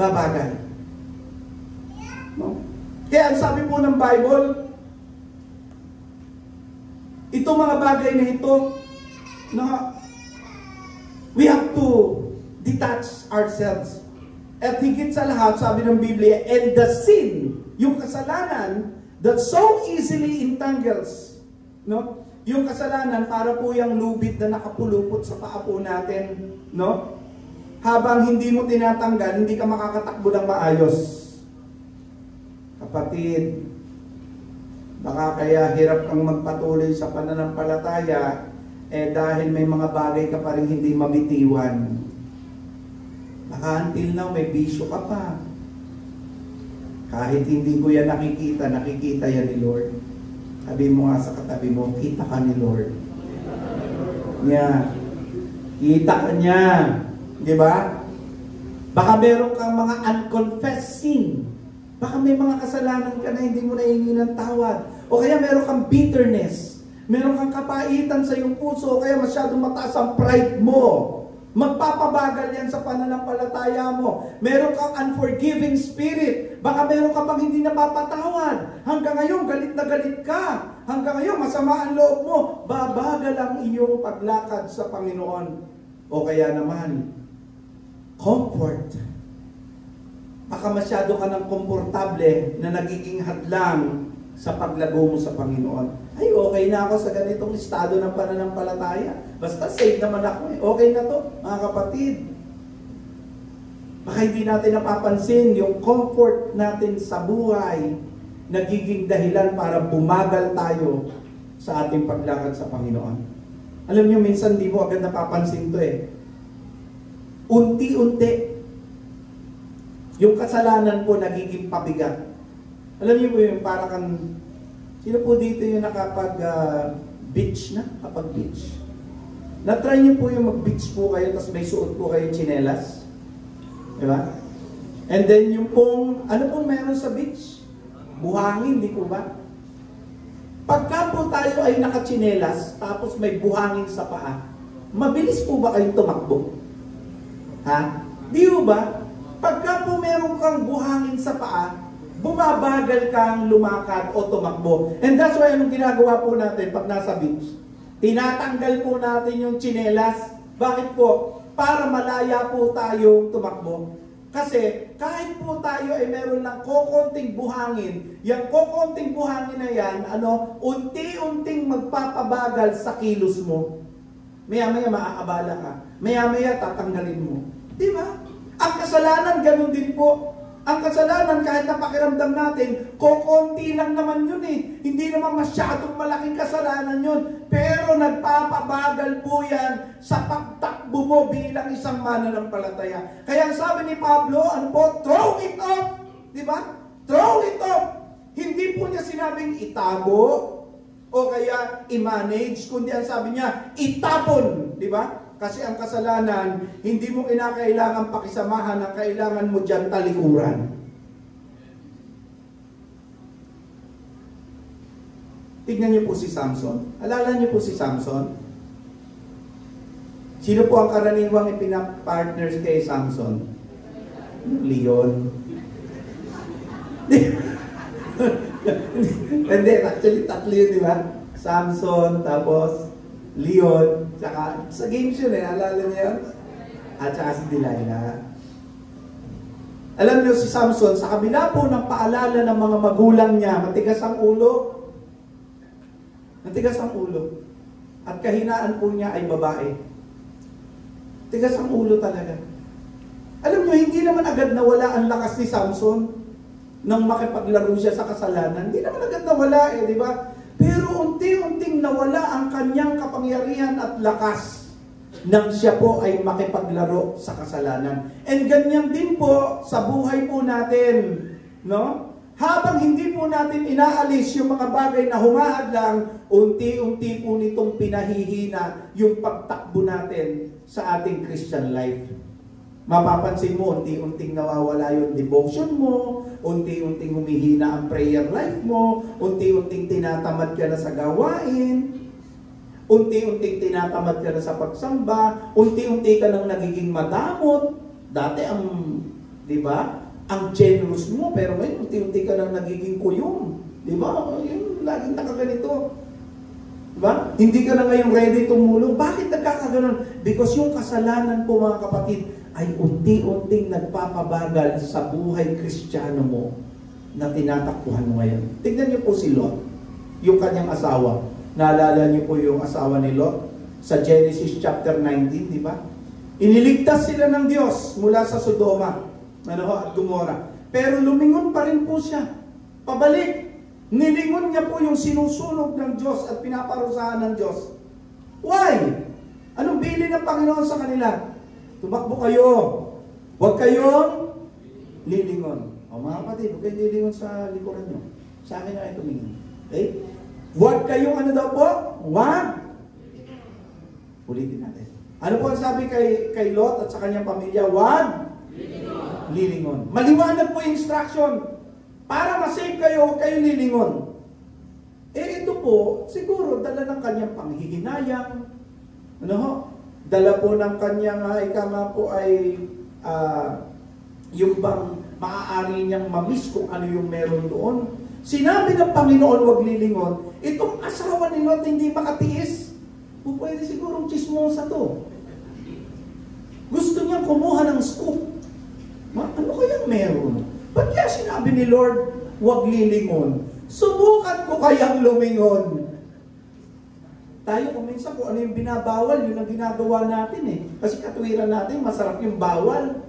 Babagal. No? Kaya ang sabi po ng Bible, itong mga bagay na ito, na we have to detach ourselves. At higit sa lahat, sabi ng Biblia, and the sin, yung kasalanan, that so easily entangles, no? Yung kasalanan, para po yung lubid na nakapulupot sa paa po natin, no? Habang hindi mo tinatanggal, hindi ka makakatakbo ng maayos. Kapatid, baka kaya hirap kang magpatuloy sa pananampalataya, dahil may mga bagay ka pa rin hindi mabitiwan. Baka until now, may bisyo ka pa. Kahit hindi ko yan nakikita, nakikita yan ni Lord. Sabi mo nga sa katabi mo, kita ka ni Lord. Niya. Kita ka niya. Di ba? Baka meron kang mga unconfessed sin. Baka may mga kasalanan ka na hindi mo nahingi ng tawad. O kaya meron kang bitterness. Meron kang kapaitan sa iyong puso. O kaya masyadong mataas ang pride mo. Magpapabagal yan sa pananampalataya mo. Meron kang unforgiving spirit. Baka meron ka pang hindi napapatawad. Hanggang ngayon, galit na galit ka. Hanggang ngayon, masama ang loob mo. Babagal ang iyong paglakad sa Panginoon. O kaya naman, comfort. Baka masyado ka ng komportable na nagiging hadlang sa paglago mo sa Panginoon. Ay, okay na ako sa ganitong estado ng pananampalataya. Basta safe naman ako eh. Okay na to, mga kapatid. Baka hindi natin napapansin yung comfort natin sa buhay nagiging dahilan para bumagal tayo sa ating paglakad sa Panginoon. Alam nyo, minsan di mo agad napapansin to eh. Unti-unti, yung kasalanan po nagiging pabigat. Alam niyo po yung para kang, Sino po dito yung nakapag beach na? Kapag beach? Na-try niyo po yung mag-beach po kayo, tapos may suot po kayo tsinelas? Diba? And then yung pong, ano pong meron sa beach? Buhangin, di po ba? Pagka po tayo ay nakatsinelas, tapos may buhangin sa paa, mabilis po ba kayong tumakbo? Ha? Di ba? Pagka po meron kang buhangin sa paa, bumabagal kang lumakad o tumakbo. And that's why anong ginagawa po natin pag nasa beach? Tinatanggal po natin yung tsinelas. Bakit po? Para malaya po tayong tumakbo. Kasi kahit po tayo ay meron ng kokonting buhangin, yung kokonting buhangin na yan, unti-unting magpapabagal sa kilos mo. Maya-maya maaabala ka. Maya-maya tatanggalin mo. Di ba? Ang kasalanan, ganun din po. Ang kasalanan, kahit napakiramdam natin, kokonti lang naman yun eh. Hindi naman masyadong malaking kasalanan yun. Pero nagpapabagal po yan sa pagtakbo mo bilang isang mananampalataya. Kaya ang sabi ni Pablo, ano po? Throw it off! Di ba? Throw it off! Hindi po niya sinabing itago o kaya i-manage, kundi ang sabi niya, itapon. Di ba? Kasi ang kasalanan, hindi mo kinakailangan pakisamahan, ang kailangan mo dyan talikuran. Tignan niyo po si Samson. Alala niyo po si Samson? Sino po ang karaniwang ipinapartners kay Samson? Leon. Hindi, actually tatlo yun, di ba? Samson, tapos Leon, tsaka sa games yun alala niyo yun? At tsaka si Delilah. Alam niyo si Samson, sa kabila po ng paalala ng mga magulang niya, matigas ang ulo. Matigas ang ulo. At kahinaan po niya ay babae. Tigas ang ulo talaga. Alam niyo, hindi naman agad nawala ang lakas ni Samson nang makipaglaro siya sa kasalanan. Hindi naman agad nawala di ba? Pero unti-unting nawala ang kanyang kapangyarihan at lakas nang siya po ay makipaglaro sa kasalanan. And ganyan din po sa buhay po natin, no? Habang hindi po natin inaalis yung mga bagay na humahadlang, unti-unti po nitong pinahihina yung pagtakbo natin sa ating Christian life. Mapapansin mo, unti-unting nawawala yung devotion mo, unti-unting humihina ang prayer life mo, unti-unting tinatamad ka na sa gawain, unti-unting tinatamad ka na sa pagsamba, unti-unti ka nang nagiging madamot. Dati di ba, ang generous mo, pero ngayon unti-unti ka nang nagiging kuyong. Di ba? Yung laging nakaganito. Di ba? Hindi ka na ngayon ready tumulong. Bakit nagkakaganon? Because yung kasalanan po mga kapatid, ay unti-unting nagpapabagal sa buhay Kristiyano mo na tinatakbuhan mo ngayon. Tignan niyo po si Lot, yung kanyang asawa. Naalala niyo po yung asawa ni Lot sa Genesis chapter 19, di ba? Iniligtas sila ng Diyos mula sa Sodoma at Gomora. Pero lumingon pa rin po siya. Pabalik. Nilingon niya po yung sinusunog ng Diyos at pinaparusahan ng Diyos. Why? Anong bilin ng Panginoon sa kanila? Tumakbo kayo. Huwag kayong lilingon. O mga kapatid, huwag kayong lilingon sa likuran nyo. Sa akin na kayo tumingin. Okay? Huwag kayong ano daw po? Huwag. Ulitin natin. Ano po ang sabi kay Lot at sa kanyang pamilya? Huwag lilingon. Maliwanag po yung instruction. Para ma-save kayo, huwag kayong lilingon. Ito po, siguro dala ng kanyang panghihinayang. Ano ho? Dala po ng kanyang ikama po ay yung bang maaari niyang mamiss kung ano yung meron doon. Sinabi ng Panginoon huwag lilingon, itong asawa ni Lot hindi makatiis. Pwede sigurong chismosa to. Gusto niyang kumuha ng scoop. Ano kayang meron? Ba't kaya sinabi ni Lord huwag lilingon? Subukan ko kayang lumingon. Tayo kung minsan kung ano yung binabawal, yun ang ginagawa natin eh. Kasi katuwiran natin, masarap yung bawal.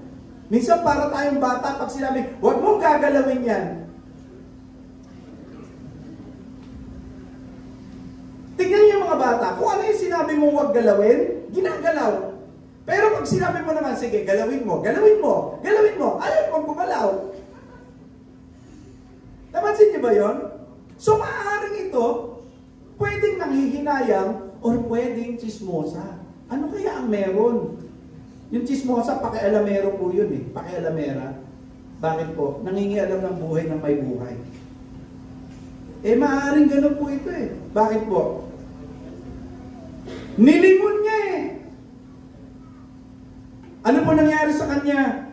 Minsan para tayong bata, pag sinabi, huwag mong gagalawin yan. Tingnan niyo yung mga bata, kung ano yung sinabi mong huwag galawin, ginagalaw. Pero pag sinabi mo naman, sige, galawin mo, ayaw mong gumalaw. Napansin niyo ba yun? So maaaring ito, hinayang or pwedeng chismosa. Ano kaya ang meron? Yung chismosa, pakialamero po yun eh. Pakialamera. Bakit po? Nangingialam ng buhay ng may buhay. Maaaring ganun po ito eh. Bakit po? Nilingon niya eh. Ano po nangyari sa kanya?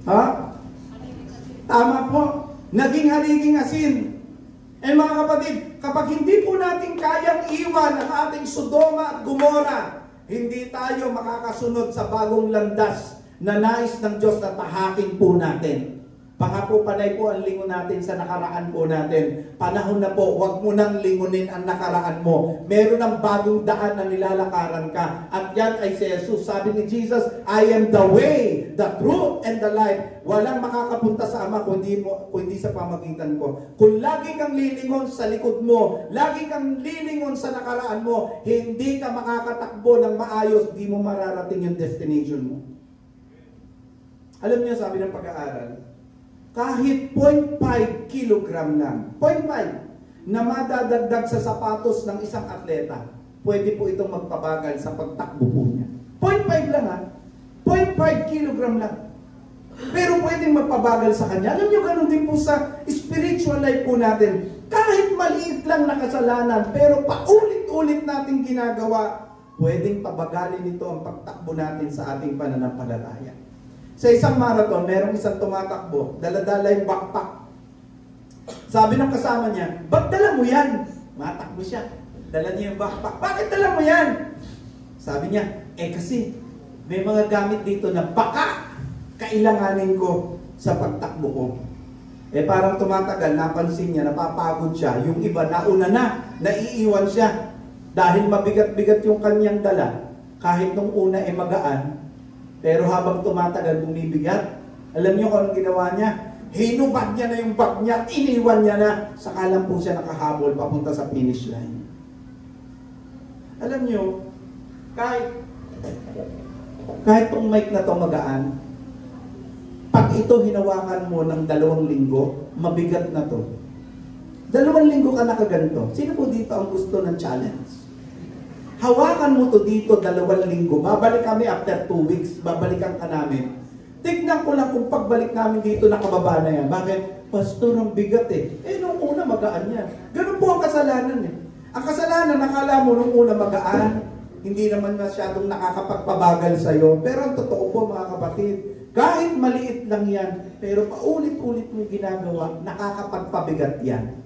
Ha? Tama po. Naging haliging asin. Mga kapatid, kapag hindi po natin kayang iwan ang ating Sodoma at Gomora, hindi tayo makakasunod sa bagong landas na nais ng Diyos na tahakin po natin. Baka po panay po ang lingon natin sa nakaraan po natin. Panahon na po, huwag mo nang lingunin ang nakaraan mo. Meron ng bagong daan na nilalakaran ka. At yan ay si Jesus. Sabi ni Jesus, I am the way, the truth, and the life. Walang makakapunta sa Ama kundi sa pamagitan ko. Kung lagi kang lilingon sa likod mo, lagi kang lilingon sa nakaraan mo, hindi ka makakatakbo ng maayos, di mo mararating yung destination mo. Alam niyo, sabi ng pag-aaral, kahit 0.5 kilogram lang, 0.5 na madadagdag sa sapatos ng isang atleta, pwede po itong magpabagal sa pagtakbo po niya. 0.5 lang ha, 0.5 kilogram lang. Pero pwedeng magpabagal sa kanya. Alam niyo, ganun din po sa spiritual life po natin. Kahit maliit lang na kasalanan, pero paulit-ulit natin ginagawa, pwedeng pabagalin ito ang pagtakbo natin sa ating pananampalataya. Sa isang marathon, merong isang tumatakbo, dala-dala yung backpack. Sabi ng kasama niya, ba't dala mo yan? Matakbo siya. Dala niya yung backpack. Bakit dala mo yan? Sabi niya, kasi may mga gamit dito na baka kailanganin ko sa pagtakbo ko. Parang tumatagal, napansin niya, napapagod siya. Yung iba, nauna na, naiiwan siya. Dahil mabigat-bigat yung kanyang dala. Kahit nung una magaan, pero habang tumatagal, bumibigat. Alam niyo kung anong ginawa niya? Hinubad niya na yung bag niya, iniwan niya na, saka lang po siya nakahabol papunta sa finish line. Alam niyo, kahit tong mic na to magaan, pag ito hinawakan mo ng 2 linggo, mabigat na to. 2 linggo ka nakaganto. Sino po dito ang gusto ng challenge? Hawakan mo to dito 2 linggo. Babalik kami after 2 weeks. Babalikan ka namin. Tignan ko lang kung pagbalik namin dito nakababa na yan. Bakit? Pastor, ang bigat nung una magaan yan. Ganun po ang kasalanan Ang kasalanan, nakala mo nung una magaan, hindi naman masyadong nakakapagpabagal sa'yo. Pero ang totoo po mga kapatid, kahit maliit lang yan, pero paulit-ulit mo ginagawa, nakakapagpabigat yan.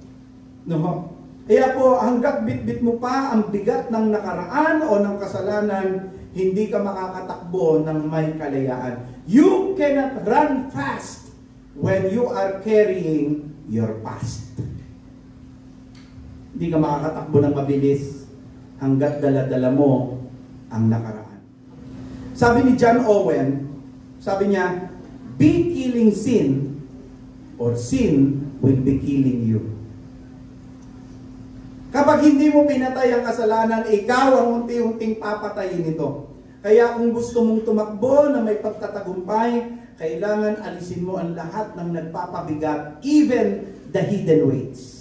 No? Kaya po, hanggat bit-bit mo pa ang bigat ng nakaraan o ng kasalanan, hindi ka makakatakbo ng may kalayaan. You cannot run fast when you are carrying your past. Hindi ka makakatakbo ng mabilis hanggat dala-dala mo ang nakaraan. Sabi ni John Owen, sabi niya, be killing sin or sin will be killing you. Kapag hindi mo pinatay ang kasalanan, ikaw ang unti-unting papatayin ito. Kaya kung gusto mong tumakbo na may pagtatagumpay, kailangan alisin mo ang lahat ng nagpapabigat, even the hidden weights.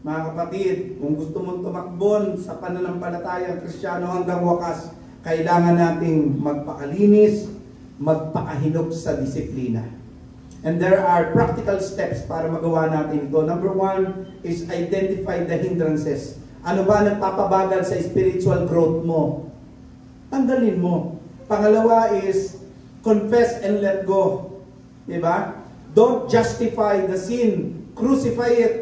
Mga kapatid, kung gusto mong tumakbo sa pananampalatayang Kristiyano hanggang wakas, kailangan nating magpakalinis, magpakahinok sa disiplina. And there are practical steps para magawa natin ito. Number 1 is identify the hindrances. Ano ba nagpapabagal sa spiritual growth mo? Tanggalin mo. Pangalawa is confess and let go. Diba? Don't justify the sin. Crucify it.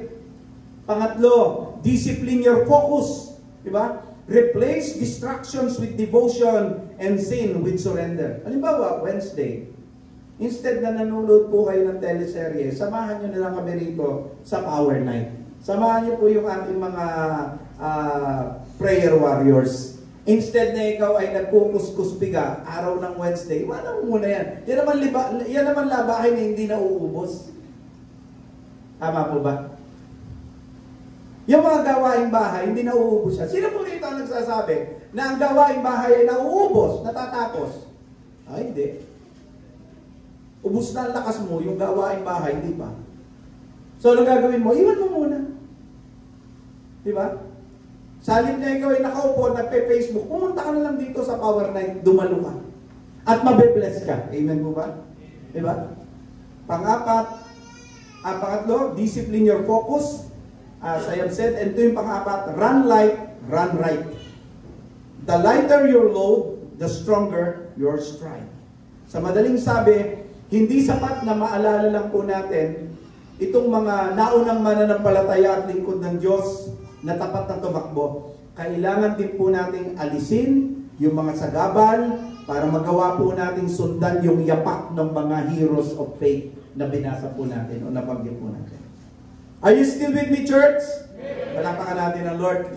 Pangatlo, discipline your focus. Diba? Replace distractions with devotion and sin with surrender. Halimbawa, Wednesday, instead na nanonood po kayo ng teleserye, samahan nyo na lang kami rito sa Power Night. Samahan nyo po yung ating mga prayer warriors. Instead na ikaw ay nagkukuskus-piga araw ng Wednesday, wala mo muna yan. Yan naman labahin na hindi na uubos. Tama po ba? Yung mga gawaing bahay, hindi na uubos yan. Sino po rito ang nagsasabi na ang gawaing bahay ay nauubos, natatapos? Ay, hindi. Ubus na ang lakas mo, yung gawaing bahay, hindi pa. So, ano gagawin mo? Iwan mo muna. Di ba? Sa halip na ikaw ay nakaupo, nagpe-Facebook, pumunta ka na lang dito sa Power Night, dumalo ka. At mabe-bless ka. Amen po ba? Di ba? Pangatlo, discipline your focus. As I have said, and ito yung pang-apat, run light, run right. The lighter your load, the stronger your stride. Sa madaling sabi, hindi sapat na maalala lang po natin itong mga naunang mananampalataya at lingkod ng Diyos na tapat na tumakbo. Kailangan din po nating alisin yung mga sagabal para magawa po nating sundan yung yapak ng mga heroes of faith na binasa po natin o nabanggit po natin. Are you still with me, church? Palakpakan natin ang Lord.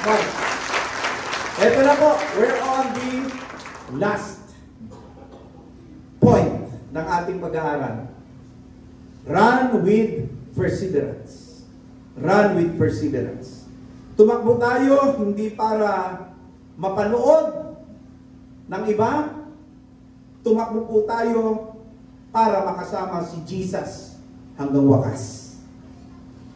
Right. Ito na po, we're on the last point ng ating pag-aaral. Run with perseverance. Run with perseverance. Tumakbo tayo hindi para mapanood ng iba. Tumakbo po tayo para makasama si Jesus hanggang wakas.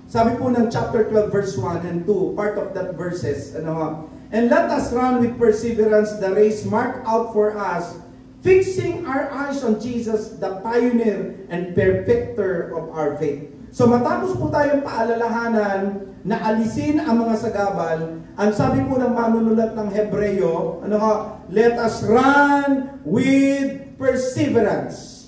Sabi po ng chapter 12 verse 1 and 2, part of that verses, and let us run with perseverance the race marked out for us, fixing our eyes on Jesus, the pioneer and perfecter of our faith. So matapos po tayong paalalahanan na alisin ang mga sagabal, ang sabi po ng manunulat ng Hebreo, let us run with perseverance.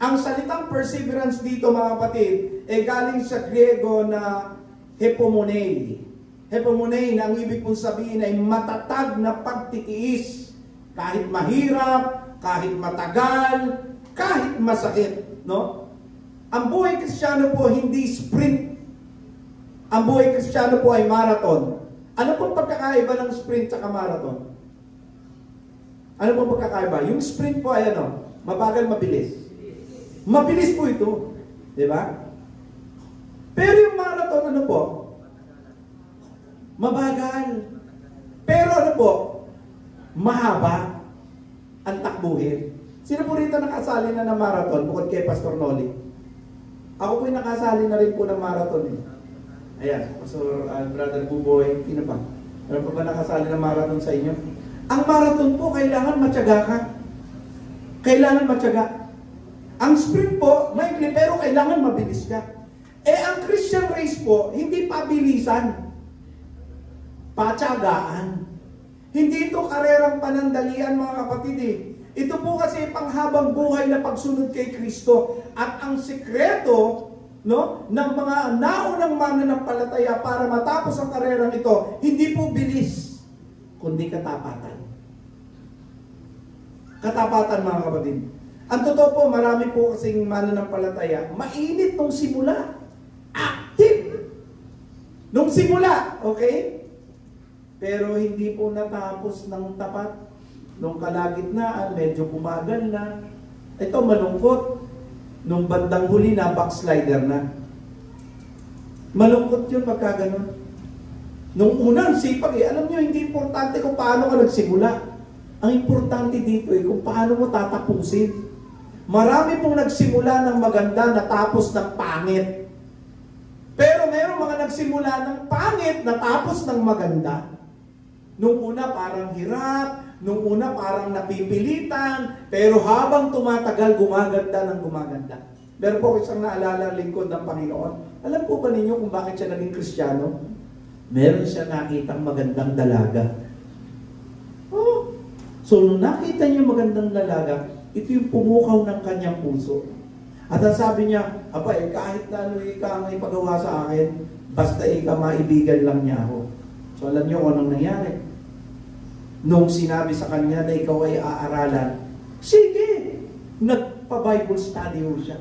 Ang salitang perseverance dito mga kapatid, galing sa Griego na hepomonei. Hepomonei na ang ibig pong sabihin ay matatag na pagtitiis. Kahit mahirap, kahit matagal, kahit masakit. No? Ang buhay Kristiyano po hindi sprint. Ang buhay Kristiyano po ay marathon. Ano pong pagkakaiba ng sprint sa marathon? Ano pong pagkakaiba? Yung sprint po ay mabagal, mabilis. Mabilis po ito. Di ba? Pero yung marathon po? Mabagal. Pero mahaba ang takbuhin. Sino po rito nakasali na ng marathon bukod kay Pastor Noli? Ako po yung nakasali na rin po ng marathon Ayan, Pastor Brother Buboy, sino pa? Ano pa ba nakasali ng marathon sa inyo? Ang marathon po, kailangan matyaga ka. Kailangan matyaga. Ang sprint po, maikli, pero kailangan mabilis ka. Ang Christian race po, hindi pabilisan. Patyagaan. Hindi ito karerang panandalian mga kapatid Ito po kasi panghabang buhay na pagsunod kay Kristo. At ang sikreto ng mga naunang mananampalataya para matapos ang karerang ito, hindi po bilis, kundi katapatan. Katapatan mga kapatid. Ang totoo po, marami po kasing mananampalataya, mainit nung simula. Active. Nung simula, okay? Pero hindi po natapos ng tapat. Nung kalagitnaan, medyo bumagal na. Ito, malungkot. Nung bandang huli na, backslider na. Malungkot yun pagka ganun. Nung unang sipag, alam nyo, hindi importante kung paano ka nagsimula. Ang importante dito kung paano mo tatapusin. Marami pong nagsimula ng maganda, natapos ng pangit. Pero mayroong mga nagsimula ng pangit, natapos ng maganda. Nung una parang hirap, nung una parang napipilitan, pero habang tumatagal, gumaganda ng gumaganda. Meron po isang naalala lingkod ng Panginoon. Alam po ba ninyo kung bakit siya naging Kristiyano? Meron siya nakitang magandang dalaga. So nung nakita niya magandang dalaga, ito yung pumukaw ng kanyang puso. At ang sabi niya, kahit na ka ang ipagawa sa akin, basta maibigan lang niya ako. So alam niyo kung anong nangyari? Nung sinabi sa kanya na ikaw ay aaralan, sige! Nagpa-Bible study ho siya.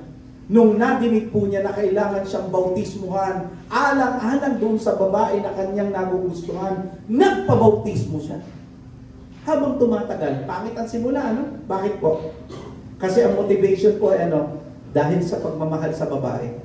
Nung nadinig po niya na kailangan siyang bautismuhan, alang-alang doon sa babae na kanyang nagugustuhan, nagpa-bautismo siya. Habang tumatagal, pangit ang simula, Bakit po? Kasi ang motivation po ay dahil sa pagmamahal sa babae.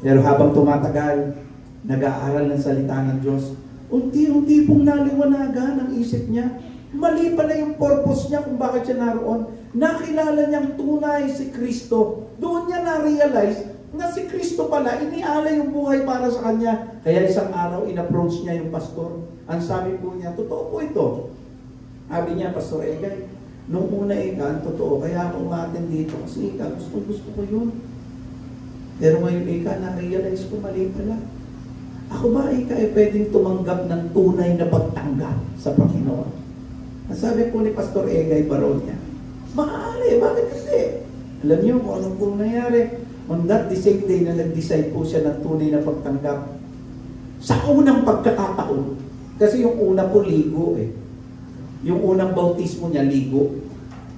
Pero habang tumatagal, nag-aaral ng salita ng Diyos, unti-unti pong naliwanagan ang isip niya. Mali pala yung purpose niya kung bakit siya naroon. Nakilala niyang tunay si Kristo. Doon niya na-realize, na si Kristo pala, inialay yung buhay para sa kanya. Kaya isang araw, in-approach niya yung pastor. Ang sabi po niya, totoo po ito. Sabi niya, Pastor Egay, nung una Eka, totoo, kaya ako umaten dito. Kasi Eka, gusto ko yun. Pero ngayon Eka, na-realize ko mali pala. Ako ba Eka, pwedeng tumanggap ng tunay na pagtanggap sa Panginoon? Ang sabi po ni Pastor Egay Baronia, maaari, bakit hindi? Alam niyo kung anong po nangyari. On that the same day na nag-decide po siya ng tunay na pagtanggap, sa unang pagkakataon, kasi yung una po ligo eh. Yung unang bautismo niya, ligo.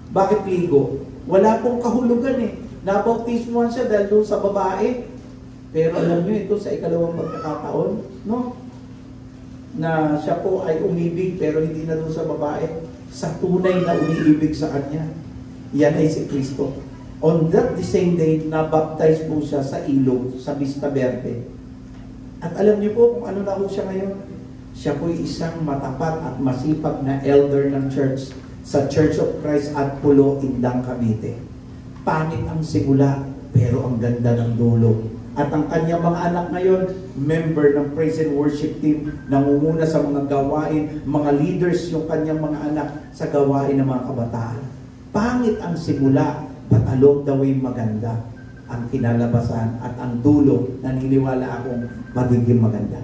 Bakit ligo? Wala pong kahulugan eh. Nabautismohan siya dahil doon sa babae. Pero alam niyo ito sa ikalawang pagkakataon, no? Na siya po ay umibig pero hindi na doon sa babae. Sa tunay na umiibig sa kanya. Yan ay si Kristo. On that the same day, na-baptize po siya sa ilog, sa Vista Verde. At alam niyo po kung ano na po siya ngayon? Siya po isang matapat at masipag na elder ng church sa Church of Christ at Pulo, Indang, Cavite. Panit ang simula, pero ang ganda ng dulo. At ang kanyang mga anak ngayon, member ng praise and worship team, nangunguna sa mga gawain, mga leaders yung kanyang mga anak sa gawain ng mga kabataan. Pangit ang simula, but along the way maganda ang kinalabasan at ang dulo, naniniwala akong magiging maganda.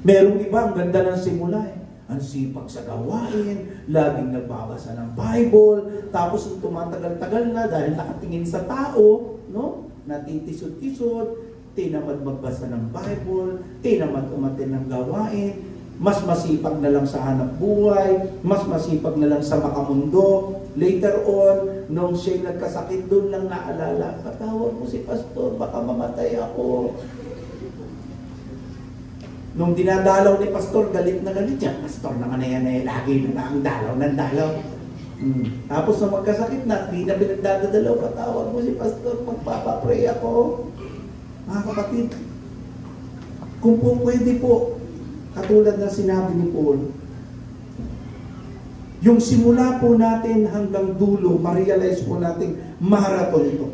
Merong iba, ang ganda ng simula eh. Ang sipag sa gawain, laging nagbabasa ng Bible, tapos yung tumatagal-tagal na dahil nakatingin sa tao, no? Natitisod-tisod, tinamad magbasa ng Bible, tinamad umatin ng gawain, mas masipag na lang sa hanap buhay, mas masipag na lang sa makamundo. Later on, nung siya'y nagkasakit, doon lang naalala, patawag mo si Pastor, baka mamatay ako. Nung dinadalaw ni Pastor, galit na galit niya. Pastor naman na yan eh, lagi na ang dalaw ng dalaw. Tapos nung magkasakit na, di na pinagdadalaw, patawag mo si Pastor, magpapapray ako. Mga kapatid, kung po pwede po, katulad ng sinabi ni Paul, yung simula po natin hanggang dulo, ma-realize po natin, marathon ito.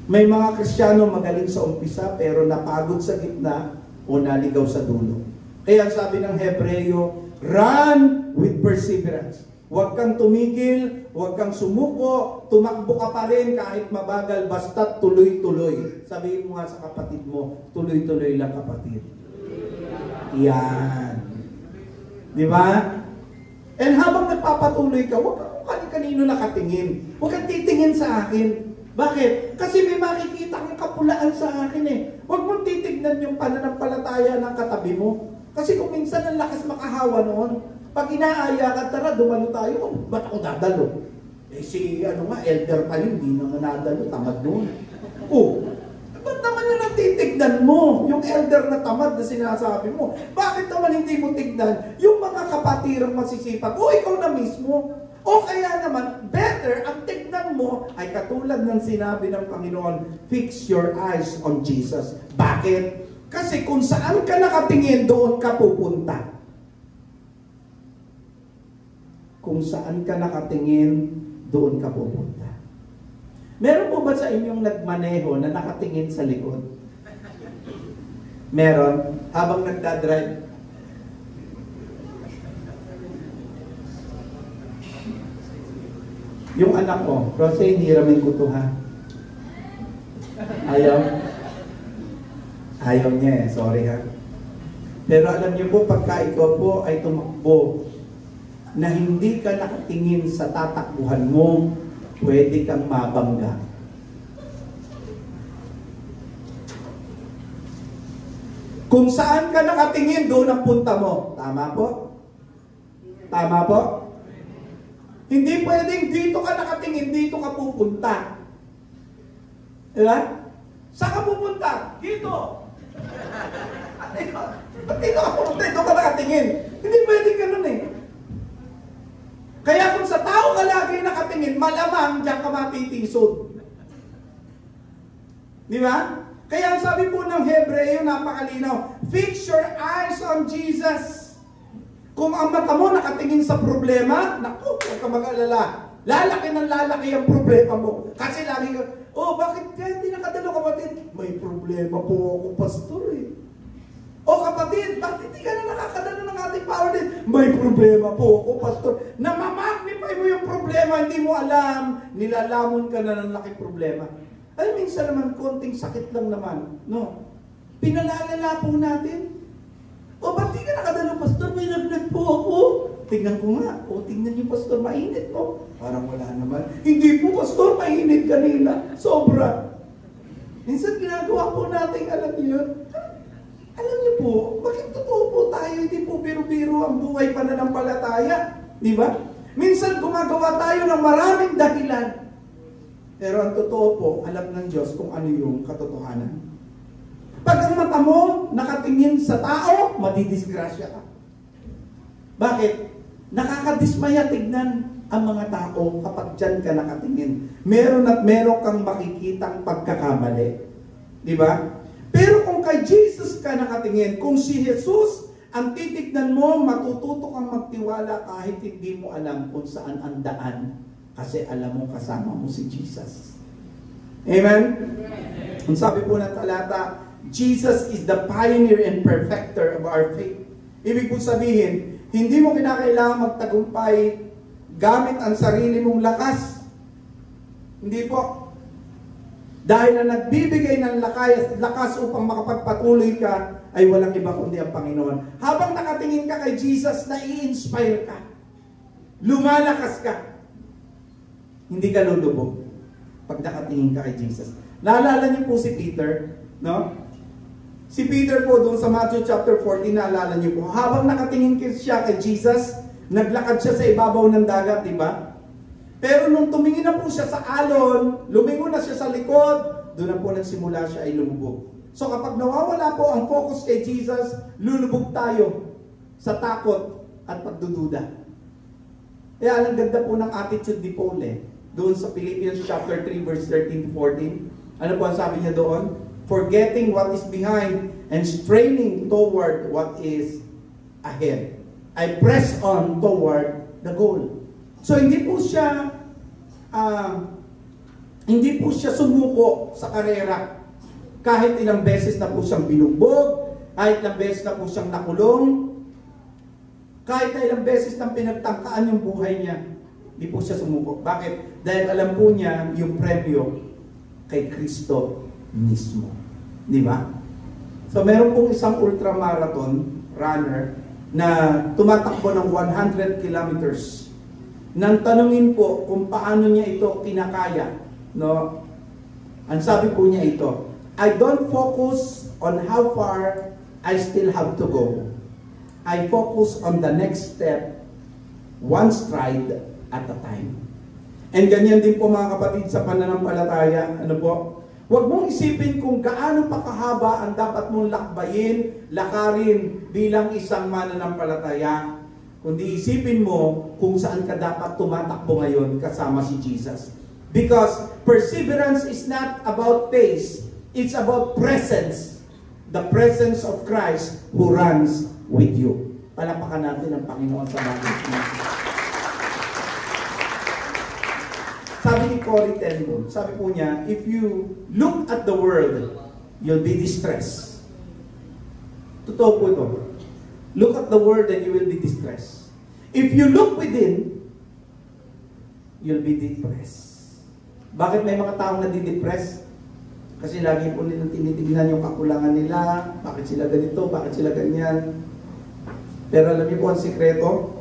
May mga Kristiyano magaling sa umpisa, pero napagod sa gitna o naligaw sa dulo. Kaya sabi ng Hebreo, run with perseverance. Huwag kang tumigil, huwag kang sumuko, tumakbo ka pa rin kahit mabagal, basta tuloy-tuloy. Sabihin mo nga sa kapatid mo, tuloy-tuloy lang kapatid. Yan. Di ba? And habang nagpapatuloy ka, huwag kang kanino nakatingin. Huwag kang titingin sa akin. Bakit? Kasi may makikita kang kapulaan sa akin eh. Huwag mong titignan yung pananampalataya ng katabi mo. Kasi kung minsan ang lakas makahawa noon, pag inaaya ka, tara, dumalo tayo, oh, ba't ako dadalo? Eh si, elder pa yun, hindi naman nadalo, tamad doon. Oh, ba't naman yun ang titignan mo? Yung elder na tamad na sinasabi mo. Bakit naman hindi mo tignan yung mga kapatirang masisipag? O ikaw na mismo. O kaya naman, better, ang tignan mo ay katulad ng sinabi ng Panginoon, fix your eyes on Jesus. Bakit? Kasi kung saan ka nakatingin, doon ka pupunta. Kung saan ka nakatingin, doon ka pupunta. Meron po ba sa inyong nagmaneho na nakatingin sa likod? Meron? Habang nagdadrive? Yung anak ko, Rosé, hiramin ko to ha. Ayaw niya eh, sorry ha. Pero alam niyo po, pagka ikaw po ay tumakbo, na hindi ka nakatingin sa tatakbuhan mo, pwede kang mabangga. Kung saan ka nakatingin, doon ang punta mo. Tama po? Tama po? Hindi pwedeng dito ka nakatingin, dito ka pupunta. Diba? Saan ka pupunta? Dito. Ba't dito ka pupunta? Dito ka nakatingin. Hindi pwedeng ganun eh. Kaya kung sa tao ka lagi nakatingin, malamang diyan ka matitisod. Di ba? Kaya ang sabi po ng Hebreo, napakalinaw, fix your eyes on Jesus. Kung ang mata mo nakatingin sa problema, naku, huwag ka mag-alala. lalaki ng lalaki ang problema mo. Kasi lagi ka, oh, bakit kaya hindi nakadalo kapatid? May problema po ako, pastor eh. O kapatid, bakit hindi ka na nakakadalo ng ating power din? May problema po ako, pastor. Namamagnify mo yung problema, hindi mo alam, nilalamon ka na ng laking problema. Ay, minsan naman, konting sakit lang naman. No? Pinalalala po natin. O, ba't di ka nakadalo, pastor? May lagnat po ako. Tingnan ko nga. O, tingnan niyo, pastor, mainit po. Parang wala naman. Hindi po, pastor, mainit kanina. Sobra. Minsan ginagawa po natin, alam niyo yun? Alam niyo po, bakit totoo po tayo? Hindi po biro-biro ang buhay pananampalataya. Di ba? Minsan gumagawa tayo ng maraming dahilan. Pero ang totoo po, alam ng Diyos kung ano yung katotohanan. Pag ang mata mo nakatingin sa tao, madidisgrasya ka. Bakit? Nakakadismaya tignan ang mga tao kapag dyan ka nakatingin. Meron at meron kang makikitang pagkakamali. Di ba? Pero kung kay Jesus ka nakatingin, kung si Jesus ang titignan mo, matututo kang magtiwala kahit hindi mo alam kung saan ang daan. Kasi alam mo kasama mo si Jesus. Amen? Ang sabi po ng talata, Jesus is the pioneer and perfecter of our faith. Ibig po sabihin, hindi mo kinakailangan magtagumpay gamit ang sarili mong lakas. Hindi po. Dahil na nagbibigay ng lakas upang makapagpatuloy ka, ay walang iba kundi ang Panginoon. Habang nakatingin ka kay Jesus, nai-inspire ka. Lumalakas ka. Hindi ka lulubog pag nakatingin ka kay Jesus. Naalala niyo po si Peter, no? Si Peter po doon sa Matthew chapter 14, naalala niyo po, habang nakatingin siya kay Jesus, naglakad siya sa ibabaw ng dagat, di ba? Pero nung tumingin na po siya sa alon, lumingon na siya sa likod, doon na po nagsimula siya ay lumubog. So kapag nawawala po ang focus kay Jesus, lulubog tayo sa takot at pagdududa. Kaya ang ganda po ng attitude ni Paul doon sa Philippians chapter 3 verse 13 to 14. Ano po ang sabi niya doon? Forgetting what is behind and straining toward what is ahead. I press on toward the goal. So hindi po siya sumuko sa karera. Kahit ilang beses na po siyang binugbog, kahit ilang beses na po siyang nakulong, kahit na ilang beses na pinagtangkaan yung buhay niya, hindi po siya sumuko. Bakit? Dahil alam po niya yung premyo kay Kristo mismo. Di ba? So meron pong isang ultramarathon runner na tumatakbo ng 100 kilometers. Nang tanungin po kung paano niya ito kinakaya, no? Ang sabi po niya ito, I don't focus on how far I still have to go. I focus on the next step, one stride at a time. And ganyan din po mga kapatid sa pananampalataya, ano po? Huwag mong isipin kung gaano pa kahaba ang dapat mong lakbayin, lakarin bilang isang mananampalataya. Kundi isipin mo kung saan ka dapat tumatakbo ngayon kasama si Jesus. Because perseverance is not about pace, it's about presence. The presence of Christ who runs with you. Palapakan natin ang Panginoon sa mga Sabi ni Corrie ten Boom, sabi po niya, if you look at the world, you'll be distressed. Totoo po ito. Look at the world and you will be distressed. If you look within, you'll be depressed. Bakit may mga taong nadidepress? Kasi lagi po nilang tinitignan yung kakulangan nila, bakit sila ganito, bakit sila ganyan. Pero alam niyo po ang sikreto,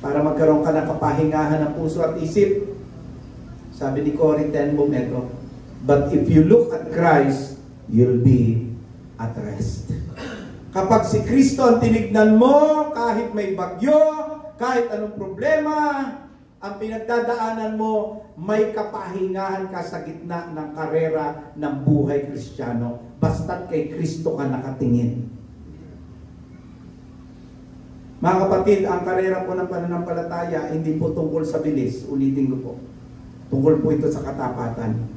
para magkaroon ka ng kapahingahan ng puso at isip, sabi ni Corrie ten Boom ito, but if you look at Christ, you'll be at rest. Kapag si Kristo ang tinignan mo, kahit may bagyo, kahit anong problema, ang pinagdadaanan mo, may kapahingahan ka sa gitna ng karera ng buhay Kristiyano. Basta't kay Kristo ka nakatingin. Mga kapatid, ang karera po ng pananampalataya, hindi po tungkol sa bilis. Ulitin ko po. Tungkol po ito sa katapatan.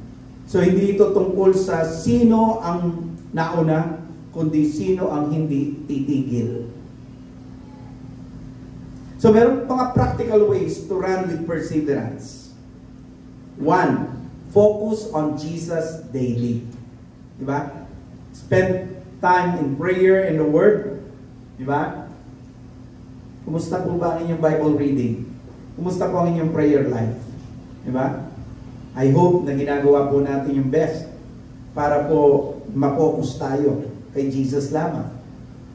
So hindi ito tungkol sa sino ang nauna, kundi sino ang hindi titigil. So meron mga practical ways to run with perseverance. 1, focus on Jesus daily. Diba? Spend time in prayer and the Word. Diba? Kumusta po ba ang inyong Bible reading? Kumusta po ang inyong prayer life? Diba? I hope na ginagawa po natin yung best para po ma-focus tayo kay Jesus lamang.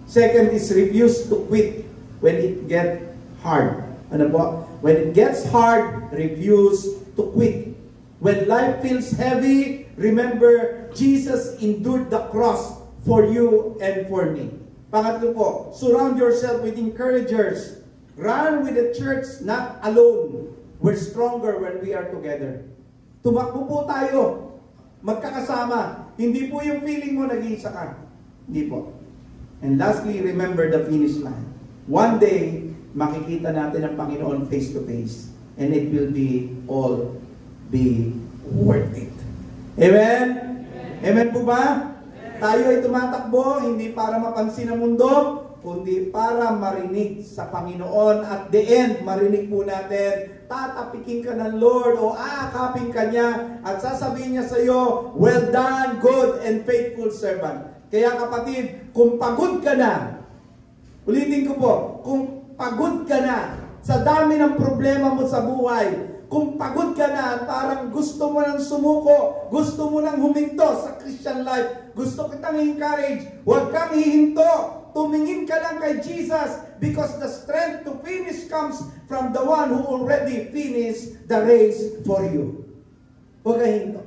Second is refuse to quit when it gets hard. Ano po? When it gets hard, refuse to quit. When life feels heavy, remember Jesus endured the cross for you and for me. Pangatlo po, surround yourself with encouragers. Run with the church, not alone. We're stronger when we are together. Tumakbo po tayo, magkakasama. Hindi po yung feeling mo nag-iisa ka. Hindi po. And lastly, remember the finish line. One day, makikita natin ang Panginoon face to face. And it will be all be worth it. Amen? Amen po ba? Tayo ay tumatakbo, hindi para mapansin ang mundo, kundi para marinig sa Panginoon. At the end, marinig po natin, tatapikin ka ng Lord o aakapin ka niya at sasabihin niya sa iyo, well done, good and faithful servant. Kaya kapatid, kung pagod ka na, ulitin ko po, kung pagod ka na sa dami ng problema mo sa buhay, kung pagod ka na at parang gusto mo nang sumuko, gusto mo nang huminto sa Christian life, gusto kitang encourage, huwag kang hihinto. Tumingin ka lang kay Jesus because the strength to finish comes from the one who already finished the race for you. Huwag kang hihinto.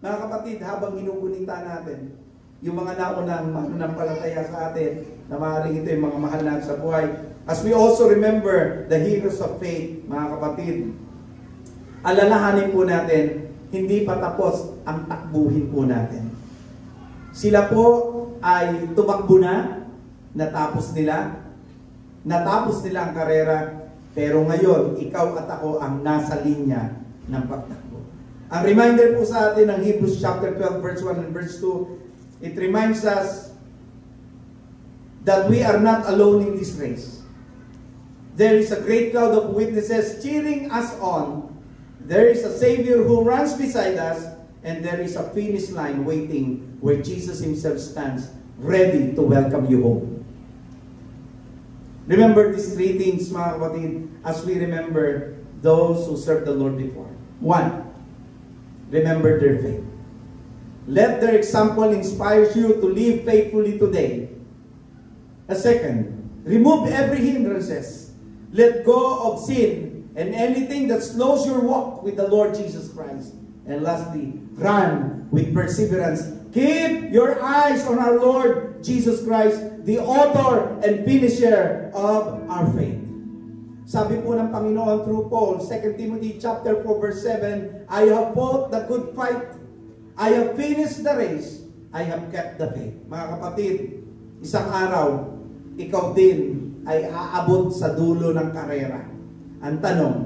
Mga kapatid, habang ginugunita natin, yung mga naunang mananampalataya sa atin, na maaaring ito yung mga mahal natin sa buhay. As we also remember the heroes of faith, mga kapatid, alalahanin po natin, hindi pa tapos ang takbuhin po natin. Sila po ay tumakbo na, natapos nila ang karera, pero ngayon, ikaw at ako ang nasa linya ng pagtakbo. Ang reminder po sa atin ng Hebrews chapter 12, verse 1 and verse 2, it reminds us that we are not alone in this race. There is a great cloud of witnesses cheering us on. There is a Savior who runs beside us, and there is a finish line waiting where Jesus Himself stands ready to welcome you home. Remember these three things, mga kapatid, as we remember those who served the Lord before. 1, remember their faith. Let their example inspire you to live faithfully today. A second, remove every hindrances. Let go of sin and anything that slows your walk with the Lord Jesus Christ. And lastly, run with perseverance. Keep your eyes on our Lord Jesus Christ, the author and finisher of our faith. Sabi po ng Panginoon through Paul, 2 Timothy chapter 4 verse 7, I have fought the good fight. I have finished the race. I have kept the faith. Mga kapatid, isang araw, ikaw din ay aabot sa dulo ng karera. Ang tanong,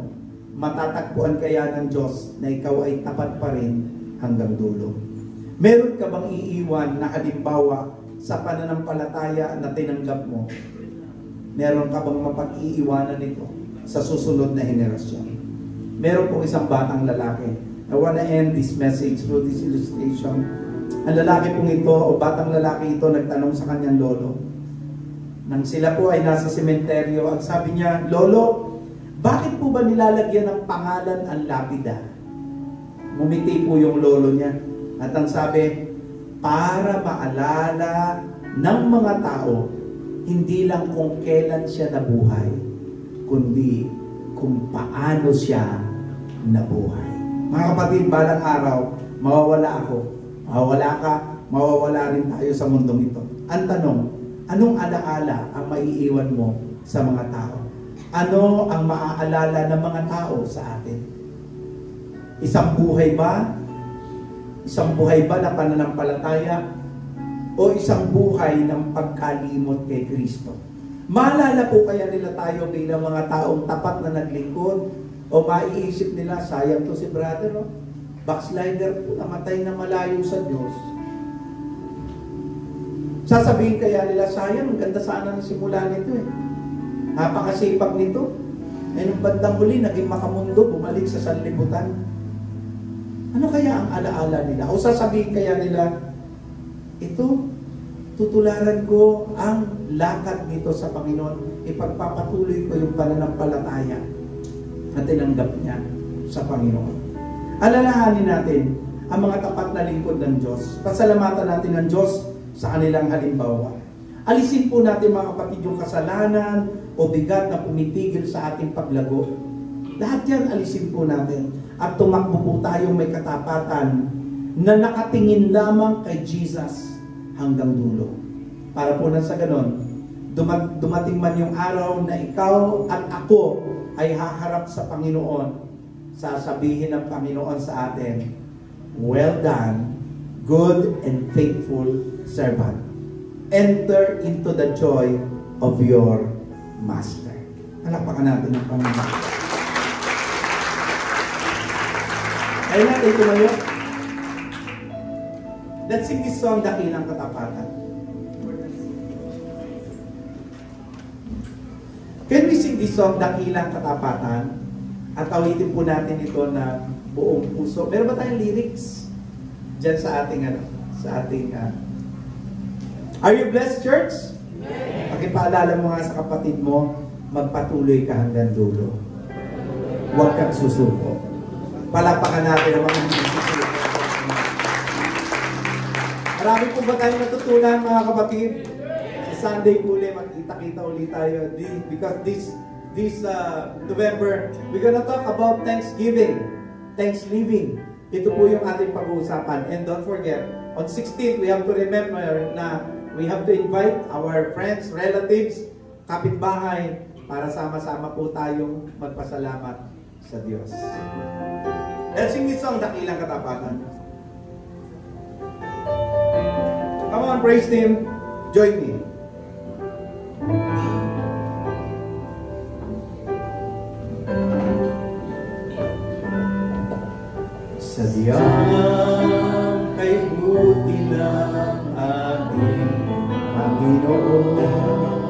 matatagpuan kaya ng Diyos na ikaw ay tapat pa rin hanggang dulo? Meron ka bang iiwan na halimbawa sa pananampalataya na tinanggap mo? Meron ka bang mapag-iiwanan nito sa susunod na henerasyon? Meron po isang batang lalaki. I wanna end this message through this illustration. Ang lalaki pong ito, o batang lalaki ito, nagtanong sa kanyang lolo. Nang sila po ay nasa sementeryo, ang sabi niya, Lolo, bakit po ba nilalagyan ng pangalan ang lapida? Ngumiti po yung lolo niya. At ang sabi, para maalala ng mga tao, hindi lang kung kailan siya nabuhay, kundi kung paano siya nabuhay. Mga kapatid, balang araw, mawawala ako, mawawala ka, mawawala rin tayo sa mundong ito. Ang tanong, anong alaala ang maiiwan mo sa mga tao? Ano ang maaalala ng mga tao sa atin? Isang buhay ba? Isang buhay ba na pananampalataya? O isang buhay ng pagkalimot kay Kristo? Maalala po kaya nila tayo bilang mga taong tapat na naglingkod? O maiisip nila, sayang to si brother, no? Backslider po, namatay na malayo sa Diyos. Sasabihin kaya nila, sayang, ang ganda sana ng simula nito eh. Napakasipag nito. Eh, nung bandang huli, naging makamundo, bumalik sa sanlibutan. Ano kaya ang alaala nila? O sasabihin kaya nila, ito, tutularan ko ang lakad nito sa Panginoon. Ipagpapatuloy ko yung pananampalataya na tinanggap niya sa Panginoon. Alalahanin natin ang mga tapat na lingkod ng Diyos. Pasalamatan natin ng Diyos sa kanilang halimbawa. Alisin po natin mga kapatid yung kasalanan o bigat na pumitigil sa ating paglago. Lahat yan alisin po natin. At tumakbo po tayong may katapatan na nakatingin lamang kay Jesus hanggang dulo. Para po na sa ganon, dumating man yung araw na ikaw at ako ay haharap sa Panginoon, sasabihin ng Panginoon sa atin, well done, good and faithful servant. Enter into the joy of your Master. Palakpakan natin ang Panginoon. Kaya natin tumayo. Let's sing this song, Dakilang Katapatan. Can we sing this song, Dakilang Katapatan? At awitin po natin ito na buong puso. Meron ba tayong lyrics? Diyan sa ating Are you blessed, church? Yes. Pakipaalala mo nga sa kapatid mo, magpatuloy ka hanggang dulo. Huwag kang susuko. Palakpakan natin ang mga susuko. Marami po ba tayong natutunan, mga kapatid? Sa Sunday po ulit, magkita-kita ulit tayo. Because this November, we're gonna talk about Thanksgiving. Thanksgiving. Ito po yung ating pag-uusapan. And don't forget, on 16th, we have to remember na we have to invite our friends, relatives, kapitbahay, para sama-sama po tayong magpasalamat sa Diyos. Let's sing this song, Dakilang Katapatan. Come on, praise Him. Join me. Sadyang kay buti ng ating Panginoon,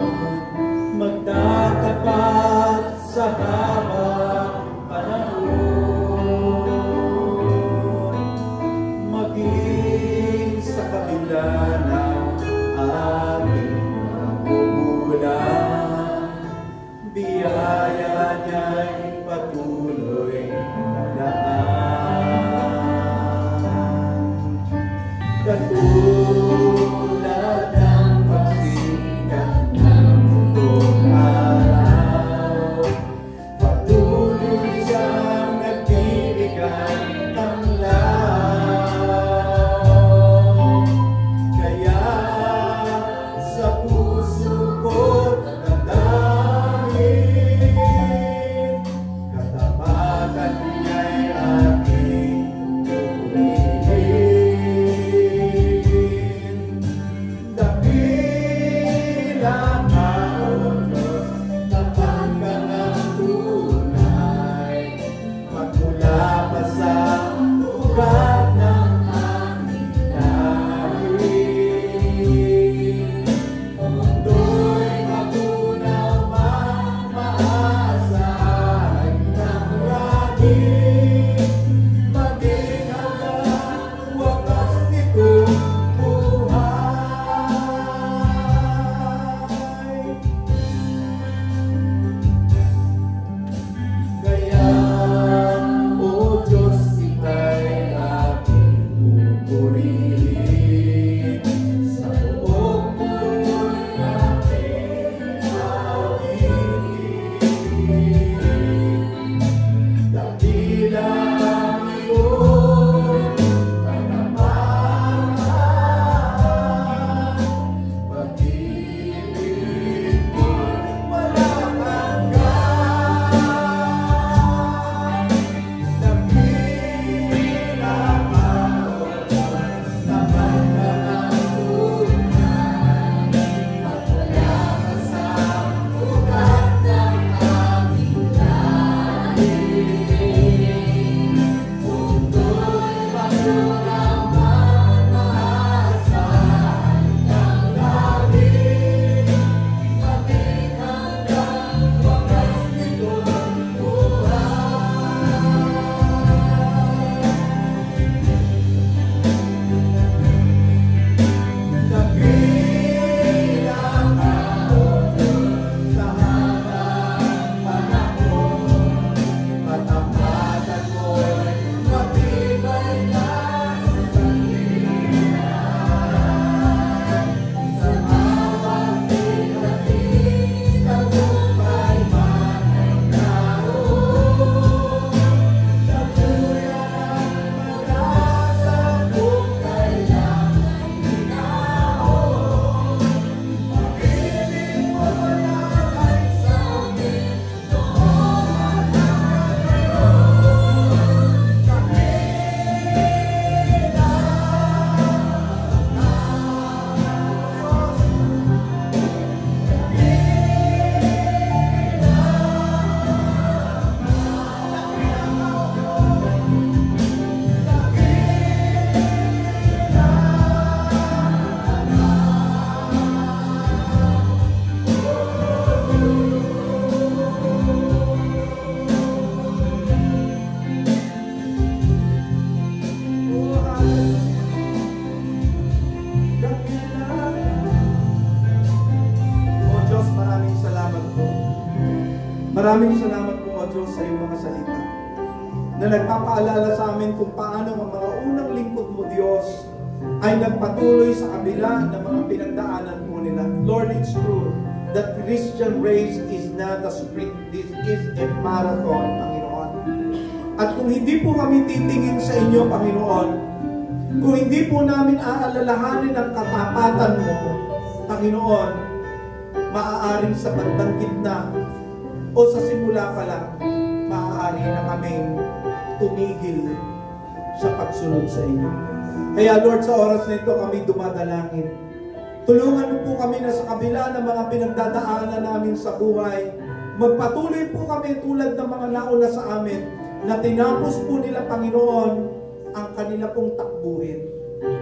magtatapat sa habang panahon, maging sa kabila ng ating pagkukulang, biyaya niya'y patuloy na daan. Katulad ng pagsikat ng mundong araw, patuloy siyang nagbibigay tanglaw. Kaya sa puso ko't nadamit, katapatan niya'y aking purihin. Dakilang ka, O Diyos, tapat ka ng tunay, magmula pa sa ugat ng aming lahir. Mundo'y matunaw, mamaasahan ng langit, maging hanggang wakas nitong buhay. Kaya, O Diyos, ika'y aking pupurihin, sa buong mundo'y aking awitin. Dakilang Maraming salamat po, O Diyos, sa iyong mga salita na nagpapaalala sa amin kung paano ang mga unang lingkod mo, Diyos, ay nagpatuloy sa kabila ng mga pinagdaanan po nila. Lord, it's true that Christian race is not a sprint. This is a marathon, Panginoon. At kung hindi po kami titingin sa inyo, Panginoon, kung hindi po namin aalalahanin ang katapatan mo, Panginoon, maaaring sa bandang gitna o sa simula pa lang, maaari na kaming tumigil sa pagsunod sa inyo. Kaya Lord, sa oras na ito kami dumadalangin. Tulungan mo po kami na sa kabila ng mga pinagdadaanan namin sa buhay, magpatuloy po kami tulad ng mga nauna sa amin, na tinapos po nila, Panginoon, ang kanila pong takbuhin.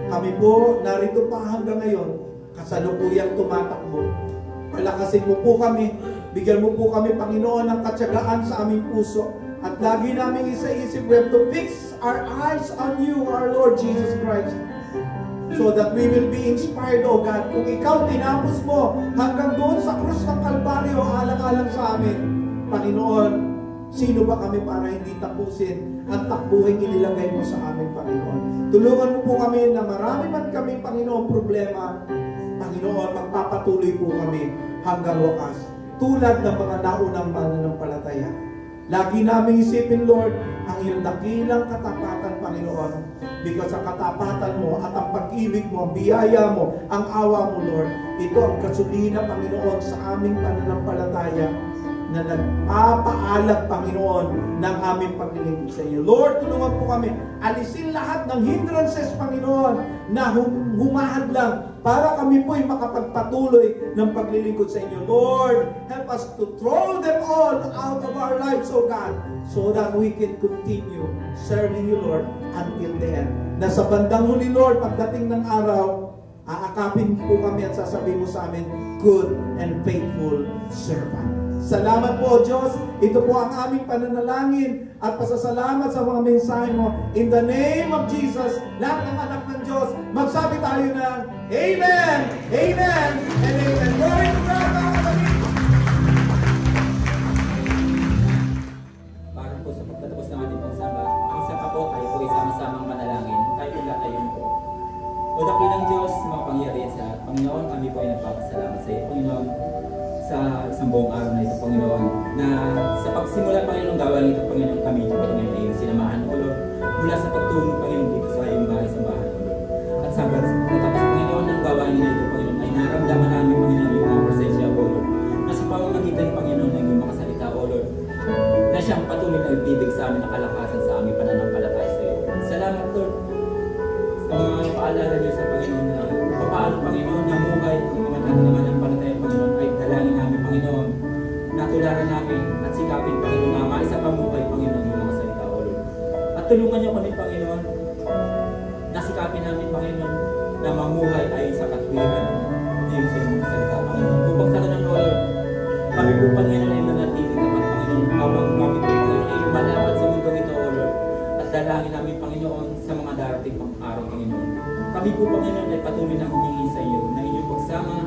Kami po, narito pa hanggang ngayon, kasalukuyang tumatakbo. Palakasin mo po kami, bigyan mo po kami, Panginoon, ng katyagaan sa aming puso. At lagi namin isa-isip, we have to fix our eyes on you, our Lord Jesus Christ. So that we will be inspired, O God. Kung ikaw tinapos mo hanggang doon sa krus ng Kalbaryo, alang-alang sa amin, Panginoon, sino ba kami para hindi tapusin ang takbuhin inilagay mo sa amin, Panginoon? Tulungan mo po kami na marami man kami, Panginoon, problema. Panginoon, magpapatuloy po kami hanggang wakas. Tulad ng mga naunang mananampalataya. Lagi namin isipin, Lord, ang iyong dakilang katapatan, Panginoon. Because ang katapatan mo at ang pag-ibig mo, ang biyaya mo, ang awa mo, Lord, ito ang kasulina, Panginoon, sa aming pananampalataya na nagpapaalat, Panginoon, ng aming paglilingkod sa iyo. Lord, tulungan po kami. Alisin lahat ng hindrances, Panginoon, na humahadlang para kami po'y makapagpatuloy ng paglilingkod sa inyo. Lord, help us to throw them all out of our lives, O God, so that we can continue serving you, Lord, until the end. Na sa bandang huli, Lord, pagdating ng araw, aakapin po kami at sasabihin mo sa amin, good and faithful servant. Salamat po, Diyos. Ito po ang aming pananalangin at pasasalamat sa mga mensahe mo. In the name of Jesus, lahat ng anak ng Diyos, magsabi tayo ng Amen, Amen, and Amen. Glory to God, mga kapatid. Para po sa pagtatapos ng ating pagsamba, ang isa pa po, tayo po isama-samang manalangin. Tayo po lahat ayun po. O dakilang Diyos, makapangyarihan sa Panginoon, kami po ay nagpapasalamat sa iyo, Panginoon, sa isang buong araw na ito, Panginoon, na sa pagsimula, Panginoon, gawain ito, Panginoon, kami ito, Panginoon, ay sinamahan, O Lord, mula sa pagtulong, Panginoon, dito sa iyong bahay, sa bahay, O Lord. At sa pagtatapos, Panginoon, ng gawain na ito, Panginoon, ay naramdaman namin, Panginoon, yung mga presensya, O Lord, na sa pamamagitan, Panginoon, ng iyong makasalita, O Lord, na siyang patuloy na ibibig sa amin, nakalakasan sa aming pananampalataya sa iyo. Salamat, Lord, sa mga paalala niyo sa Panginoon na paano, Panginoon, namuhay ang mga nananampalataya, Panginoon, ay dalangin namin, Panginoon, natularan namin at sikapin, Panginoon, na maisa pamuhay, Panginoon, yung mga salita, O Lord. At tulungan niyo kami, Panginoon, na sikapin namin, Panginoon, na mamuhay ay sa katwiran ng sa mga salita, Panginoon. Upang sa ganun, O Lord, kami po, Panginoon, ay nanatiling tapat, Panginoon, habang kami po, Panginoon, ay lumalakad sa mundong ito, O Lord. At dalangin namin, Panginoon, sa mga darating pang araw, Panginoon. Kami po, Panginoon, ay patuloy na humingi sa iyo na inyong pagsama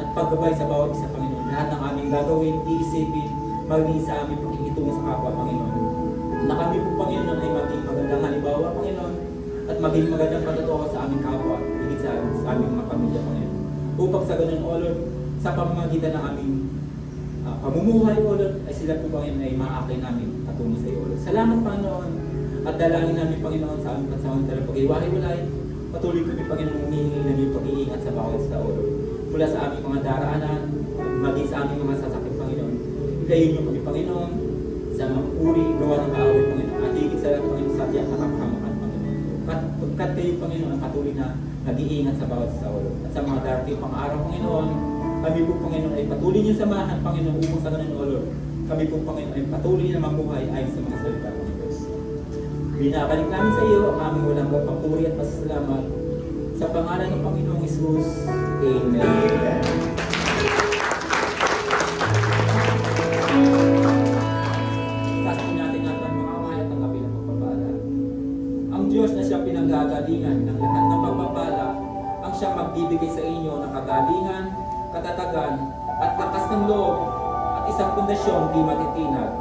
at paggabay sa bawat isa, Panginoon. Lahat ng aming gagawin, iisipin, maging sa aming pakikitungo sa kapwa, Panginoon. Na kami po, Panginoon, ay maging magandang halimbawa, Panginoon, at maging magandang patutuwa sa aming kapwa, higit sa aming mga pamilya, Panginoon. Upang sa ganun, O Lord, sa pamamagitan ng aming pamumuhay, O Lord, ay sila po, Panginoon, ay maaakay namin patungo sa iyo, O Lord. Salamat, Panginoon, at dalangin namin, Panginoon, sa aming pansamantala pag-iwahiwalay. Patuloy kami, Panginoon, humihingi ng iyong pag-iingat sa bawat isa, O Lord. Mula sa aming mga daraanan, maging sa aming mga sasakit, Panginoon. Hilayin niyo kami, Panginoon, sa mga uri, gawa ng kaaway, Panginoon. At higit sa lahat, Panginoon, sa tiyak na kapahamakan, Panginoon. Pagkat kayo, Panginoon, ang patuloy na nag-iingat sa bawat isa, O Lord. At sa mga darating pang araw, Panginoon, kami po, Panginoon, ay patuloy niyo samahan, Panginoon, upang sa ganun, O Lord. Kami po, Panginoon, ay patuloy na mamuhay ayon sa mga salita, Panginoon. Binabalik namin sa iyo ang aming walang papuri at pasasalamat sa pangalan ng Panginoong Hesus. Amen. Kasi natin natin ang mga kamay at tanggapin ang pagpapala. Ang Diyos na siyang pinanggagalingan ng lahat ng pagpapala, ang siyang magbibigay sa inyo ng kagalingan, katatagan, at lakas ng loob, at at isang pundasyong di matitinag.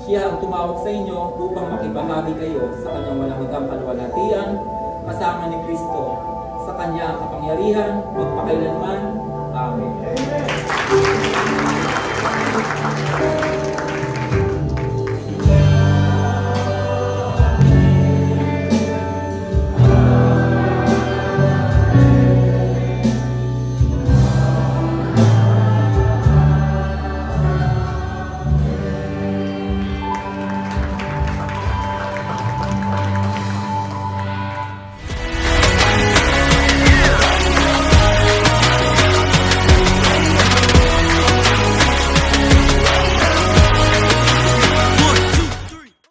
Siya ang tumawag sa inyo upang makibahagi kayo sa kanyang walang hanggang kalwalhatian kasama ni Kristo. Sa kanya ang kapangyarihan magpakailanman. Amen.